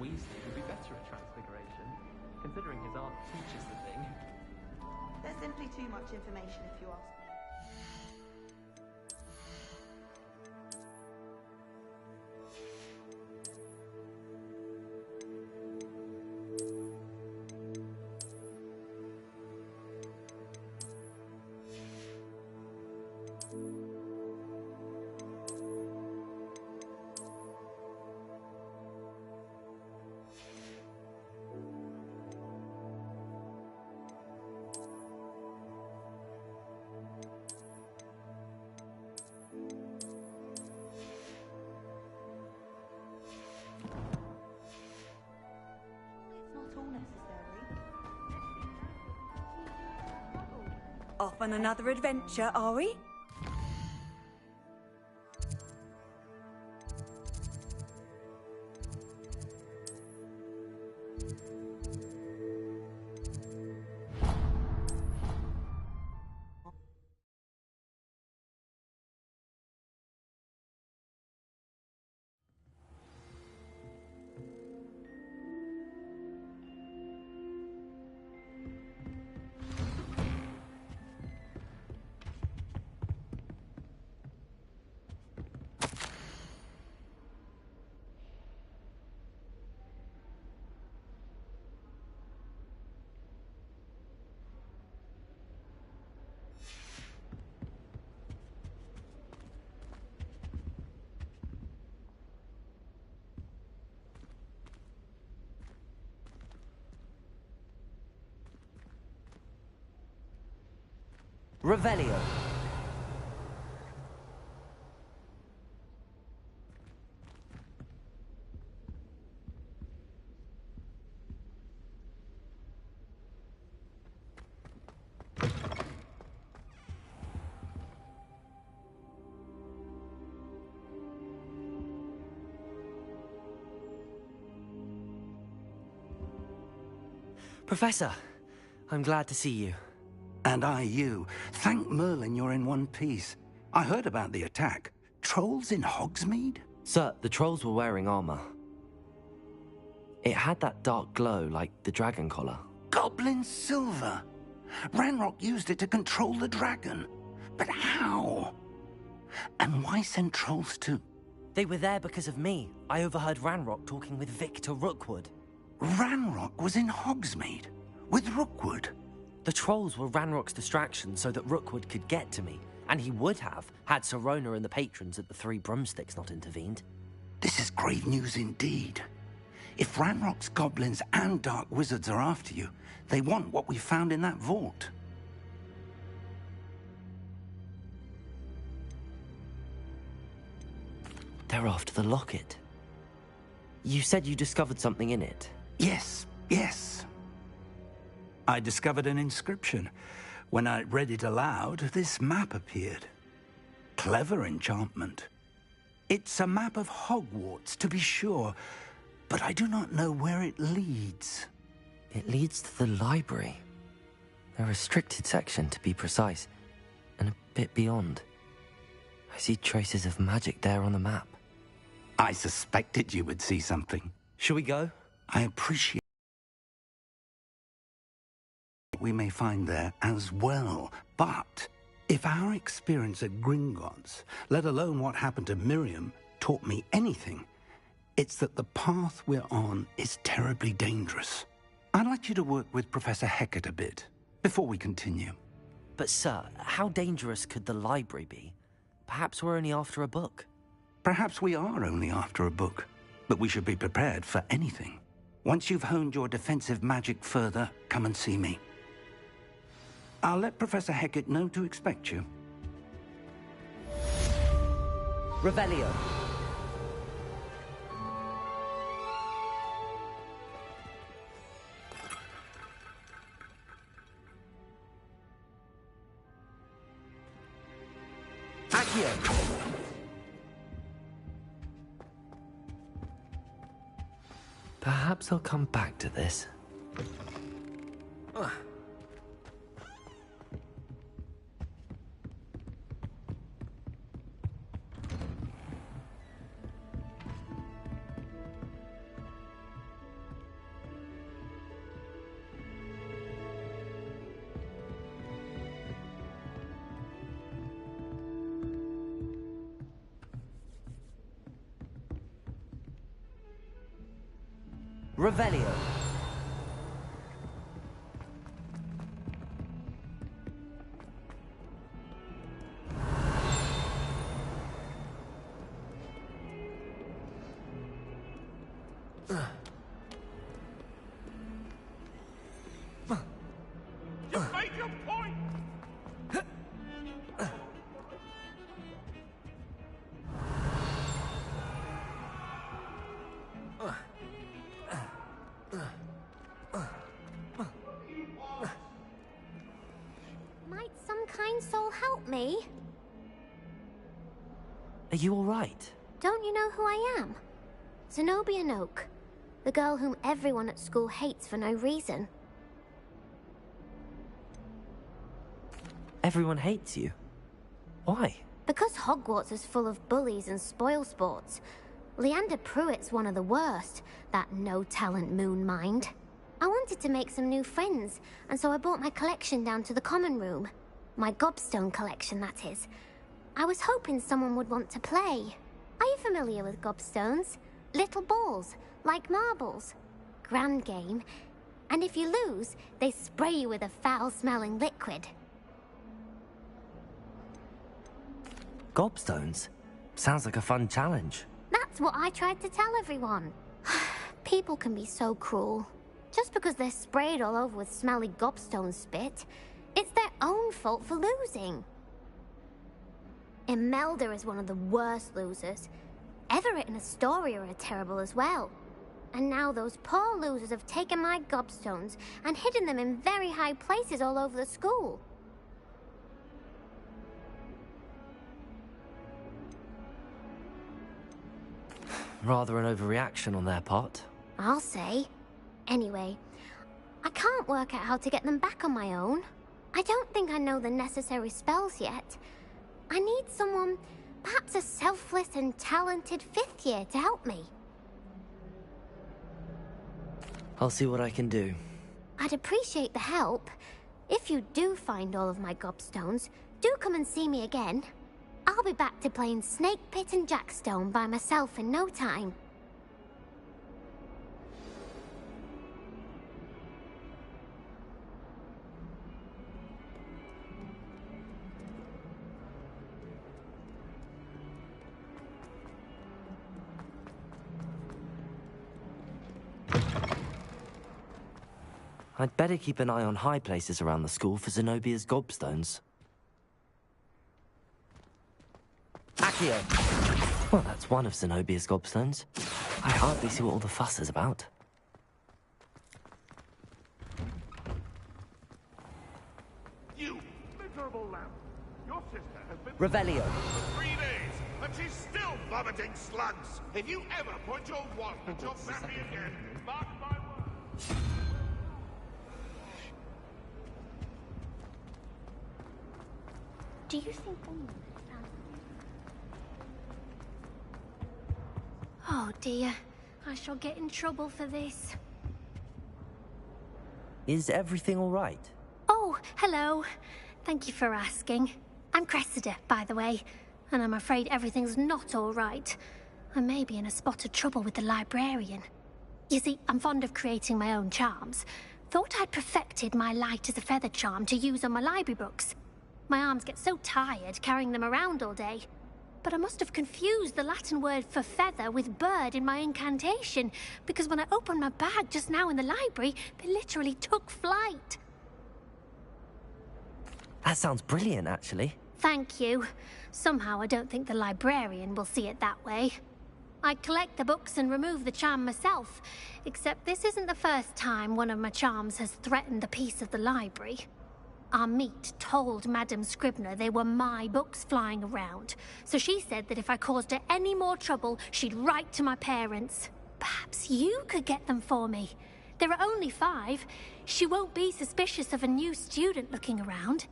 Weasley would be better at transfiguration, considering his aunt teaches the thing. There's simply too much information, if you ask me. Off on another adventure, are we? Revelio. Professor, I'm glad to see you. And I you. Thank Merlin you're in one piece. I heard about the attack. Trolls in Hogsmeade? Sir, the trolls were wearing armor. It had that dark glow like the dragon collar. Goblin silver! Ranrock used it to control the dragon. But how? And why send trolls too? They were there because of me. I overheard Ranrock talking with Victor Rookwood. Ranrock was in Hogsmeade? With Rookwood? The trolls were Ranrock's distraction so that Rookwood could get to me. And he would have, had Sirona and the patrons at the Three Broomsticks not intervened. This is grave news indeed. If Ranrock's goblins and dark wizards are after you, they want what we found in that vault. They're after the locket. You said you discovered something in it. Yes, yes. I discovered an inscription. When I read it aloud, this map appeared. Clever enchantment. It's a map of Hogwarts, to be sure, but I do not know where it leads. It leads to the library. A restricted section, to be precise, and a bit beyond. I see traces of magic there on the map. I suspected you would see something. Shall we go? I appreciate what we may find there as well, but if our experience at Gringotts, let alone what happened to Miriam, taught me anything, it's that the path we're on is terribly dangerous. I'd like you to work with Professor Hecat a bit, before we continue. But sir, how dangerous could the library be? Perhaps we're only after a book. Perhaps we are only after a book, but we should be prepared for anything. Once you've honed your defensive magic further, come and see me. I'll let Professor Hecat know to expect you. Revelio. Accio. Perhaps I'll come back to this. Revelio. You made your point! Might some kind soul help me? Are you all right? Don't you know who I am? Zenobia Noak, the girl whom everyone at school hates for no reason. Everyone hates you. Why? Because Hogwarts is full of bullies and spoilsports. Leander Pruitt's one of the worst, that no-talent moon mind. I wanted to make some new friends, and so I brought my collection down to the common room. My gobstone collection, that is. I was hoping someone would want to play. Are you familiar with gobstones? Little balls, like marbles. Grand game. And if you lose, they spray you with a foul-smelling liquid. Gobstones? Sounds like a fun challenge. That's what I tried to tell everyone. People can be so cruel. Just because they're sprayed all over with smelly gobstone spit, it's their own fault for losing. Imelda is one of the worst losers. Everett and Astoria are terrible as well. And now those poor losers have taken my gobstones and hidden them in very high places all over the school. Rather an overreaction on their part. I'll say. Anyway, I can't work out how to get them back on my own. I don't think I know the necessary spells yet. I need someone, perhaps a selfless and talented fifth year to help me. I'll see what I can do. I'd appreciate the help. If you do find all of my gobstones, do come and see me again. I'll be back to playing Snake Pit and Jackstone by myself in no time. I'd better keep an eye on high places around the school for Zenobia's gobstones. Accio! Well, that's one of Zenobia's gobstones. I hardly see what all the fuss is about. You miserable lamb! Your sister has been Revelio. for 3 days, and she's still vomiting slugs! If you ever point your wand at your family again, mark my words! Do you think anyone has found... Oh dear, I shall get in trouble for this. Is everything all right? Oh, hello. Thank you for asking. I'm Cressida, by the way, and I'm afraid everything's not all right. I may be in a spot of trouble with the librarian. You see, I'm fond of creating my own charms. Thought I'd perfected my light as a feather charm to use on my library books. My arms get so tired carrying them around all day. But I must have confused the Latin word for feather with bird in my incantation, because when I opened my bag just now in the library, they literally took flight. That sounds brilliant, actually. Thank you. Somehow I don't think the librarian will see it that way. I collect the books and remove the charm myself, except this isn't the first time one of my charms has threatened the peace of the library. Our meet told Madame Scribner they were my books flying around, so she said that if I caused her any more trouble, she'd write to my parents. Perhaps you could get them for me. There are only 5. She won't be suspicious of a new student looking around.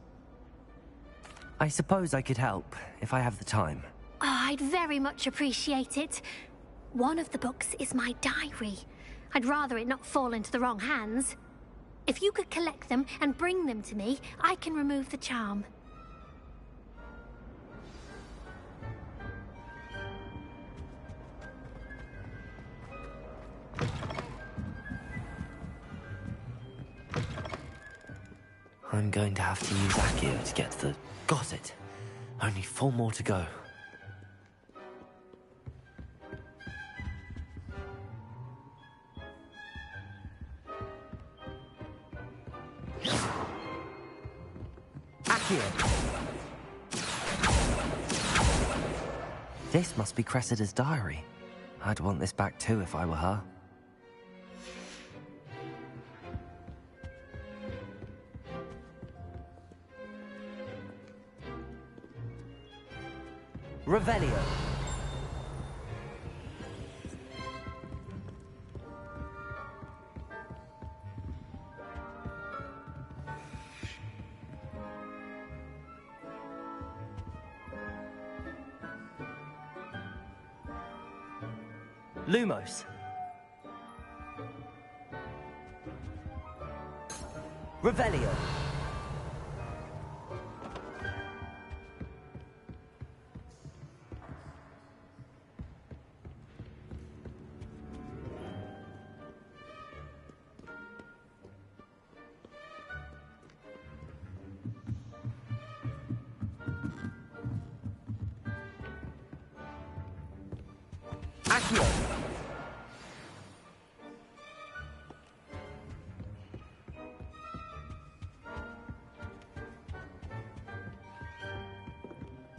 I suppose I could help, if I have the time. Oh, I'd very much appreciate it. One of the books is my diary. I'd rather it not fall into the wrong hands. If you could collect them and bring them to me, I can remove the charm. I'm going to have to use Accio to get to the... Got it. Only 4 more to go. Accio! This must be Cressida's diary. I'd want this back too if I were her. Revelio. Lumos. Revelio. Accio.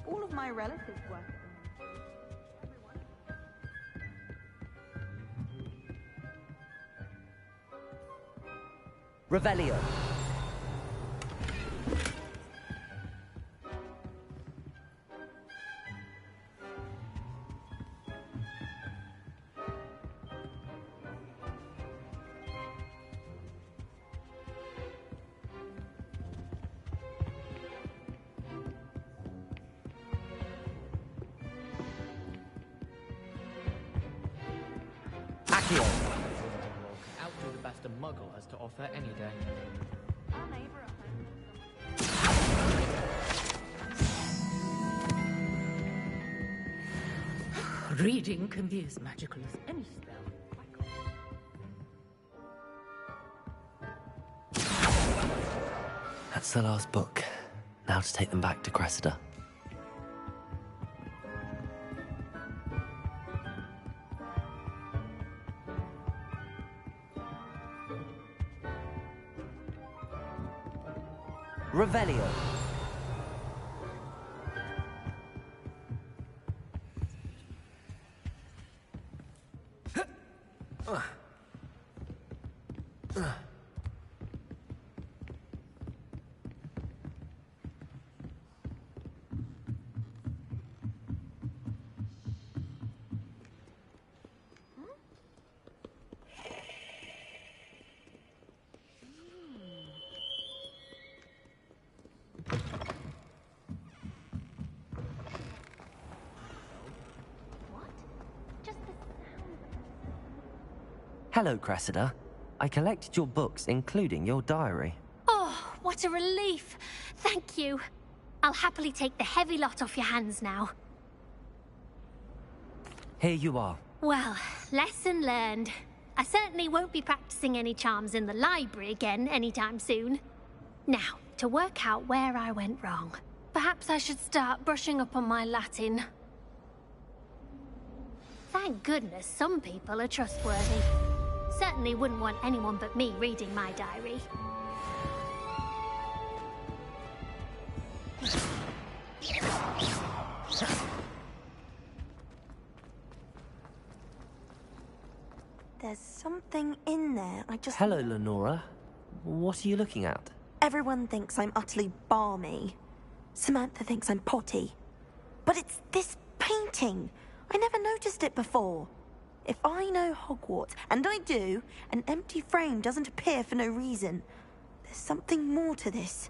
All of my relatives work at the Revelio. Accio. Outdo the best a muggle has to offer any day. Reading can be as magical as any spell. That's the last book. Now to take them back to Cressida. Revelio. Hello, Cressida. I collected your books, including your diary. Oh, what a relief. Thank you. I'll happily take the heavy lot off your hands now. Here you are. Well, lesson learned. I certainly won't be practicing any charms in the library again anytime soon. Now, to work out where I went wrong. Perhaps I should start brushing up on my Latin. Thank goodness some people are trustworthy. Certainly wouldn't want anyone but me reading my diary. There's something in there. Hello, Lenora. What are you looking at? Everyone thinks I'm utterly balmy. Samantha thinks I'm potty. But it's this painting. I never noticed it before. If I know Hogwarts, and I do, an empty frame doesn't appear for no reason. There's something more to this.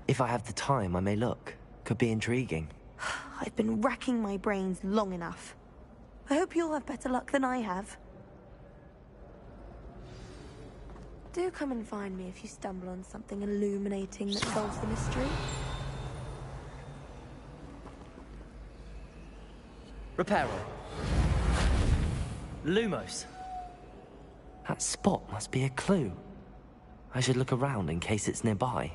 If I have the time, I may look. Could be intriguing. I've been racking my brains long enough. I hope you'll have better luck than I have. Do come and find me if you stumble on something illuminating that solves the mystery. Reparo. Lumos. That spot must be a clue. I should look around in case it's nearby.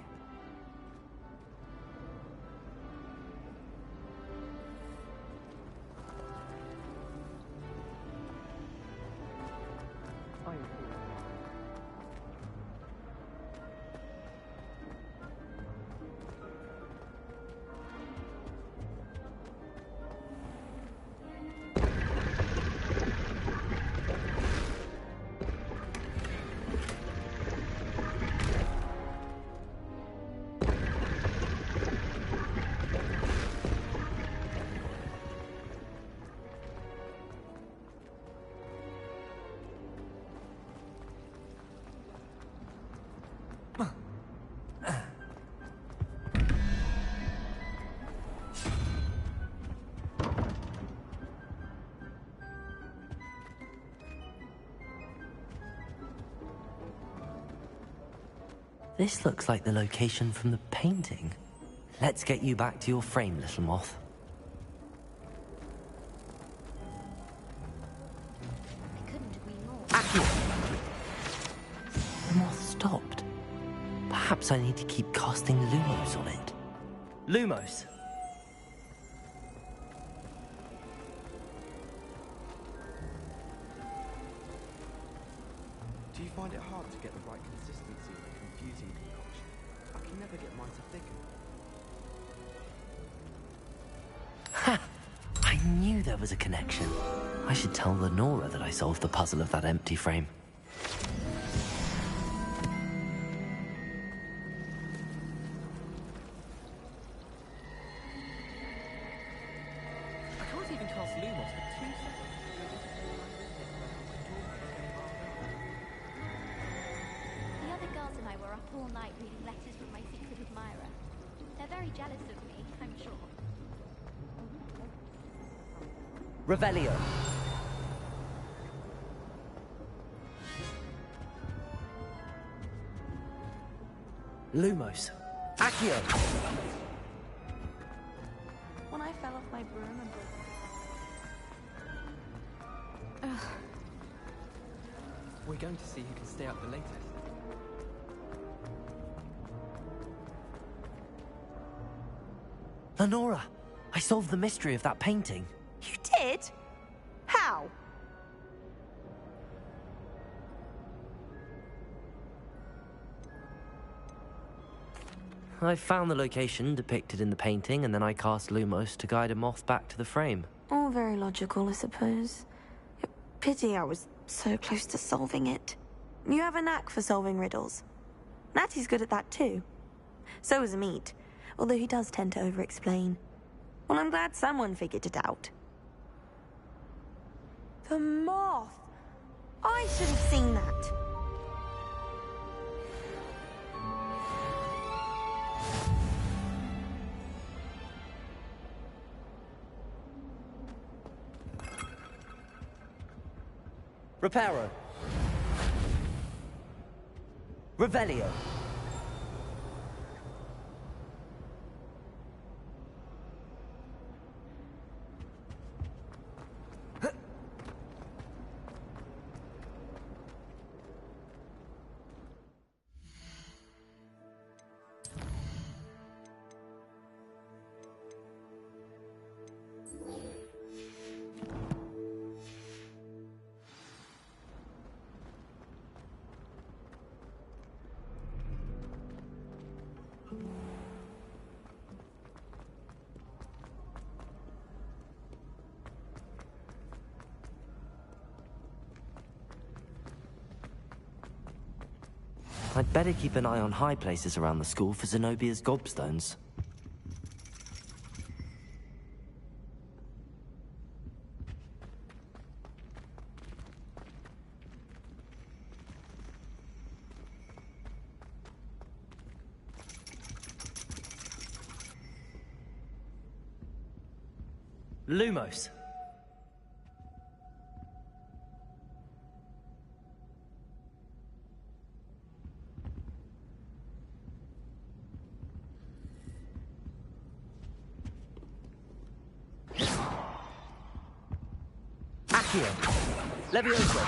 This looks like the location from the painting. Let's get you back to your frame, little moth. I couldn't agree more. The moth stopped. Perhaps I need to keep casting Lumos on it. Lumos. Do you find it hard to get the right consistency of a confusing concoction? I can never get mine to thicken. Ha! I knew there was a connection. I should tell Lenora that I solved the puzzle of that empty frame. I can't even cast Lumos for 2 seconds. The other girls and I were up all night reading letters from my secret admirer. They're very jealous of me, I'm sure. Revelio. Lumos. Accio. When I fell off my broom and... We're going to see who can stay up the latest. Lenora, I solved the mystery of that painting. You did? How? I found the location depicted in the painting, and then I cast Lumos to guide a moth back to the frame. All very logical, I suppose. Pity I was so close to solving it. You have a knack for solving riddles. Natty's good at that too. So is Meat, although he does tend to over-explain. Well, I'm glad someone figured it out. The moth! I should have seen that. Reparo. Revelio. I'd better keep an eye on high places around the school for Zenobia's gobstones. Lumos. Accio. Levioso.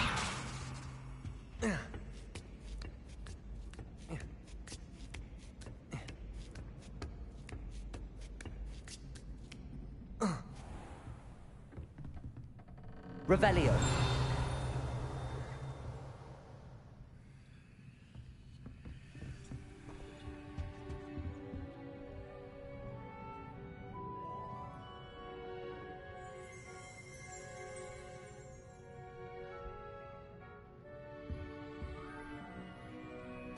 Revelio.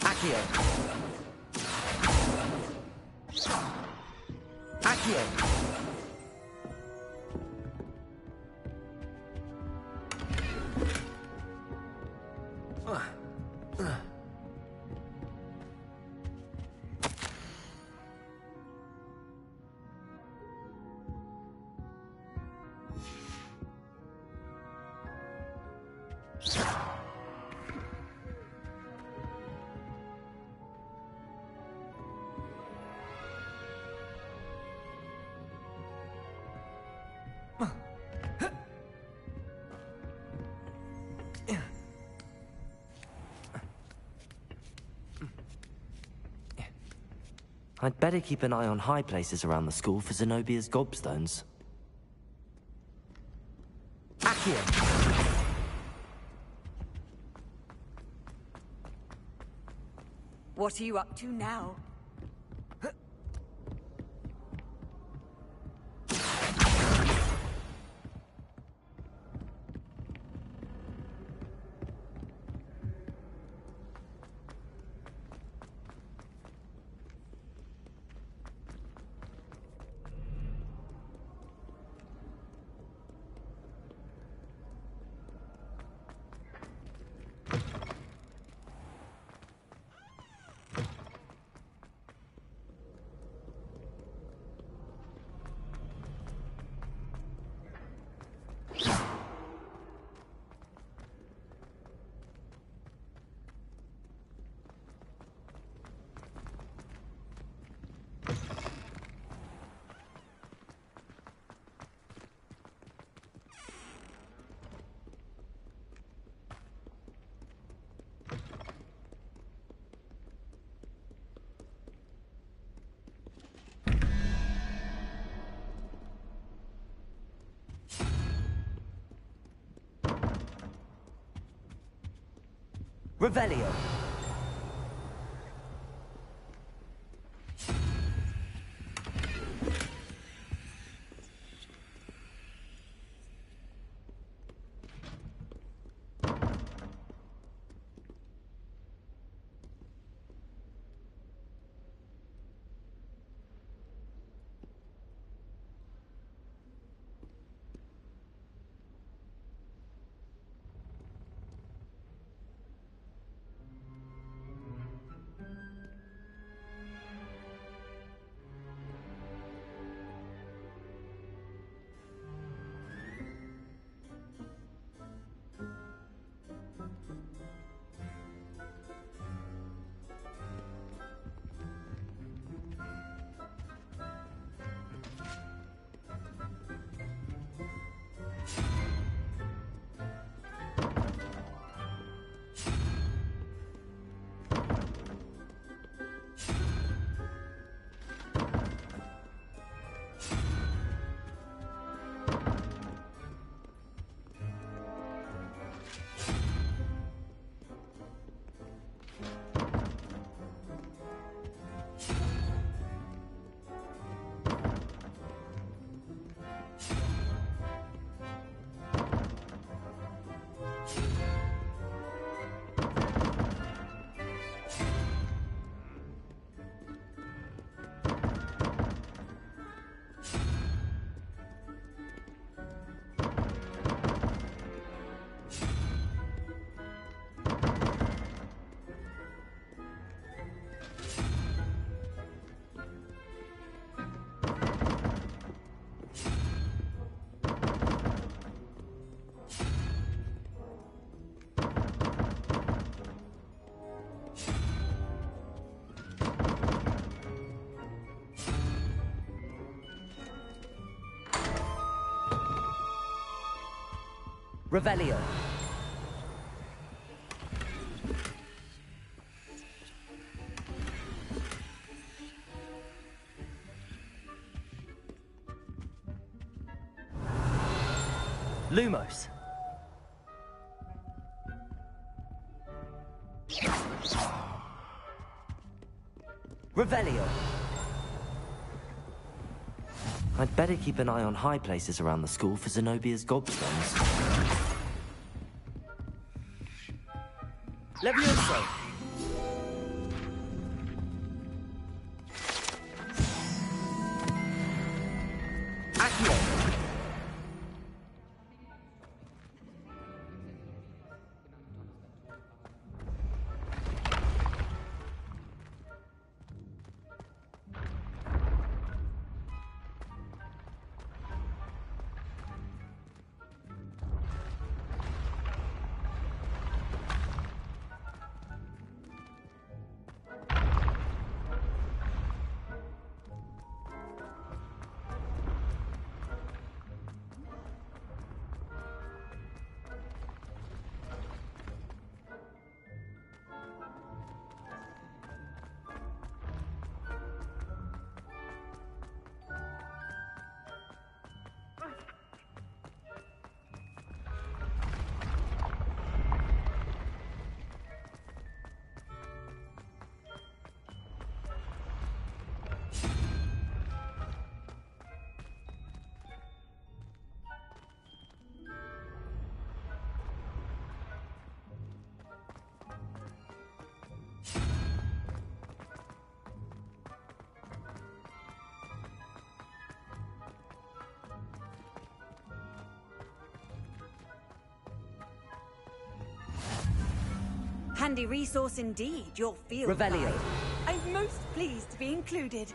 Accio. Accio. I'd better keep an eye on high places around the school for Zenobia's gobstones. Accio. What are you up to now? Revelio. Revelio. Lumos. Revelio. I'd better keep an eye on high places around the school for Zenobia's gobstones. Levioso. Accio. Handy resource indeed, your field Revelio. guide. I'm most pleased to be included.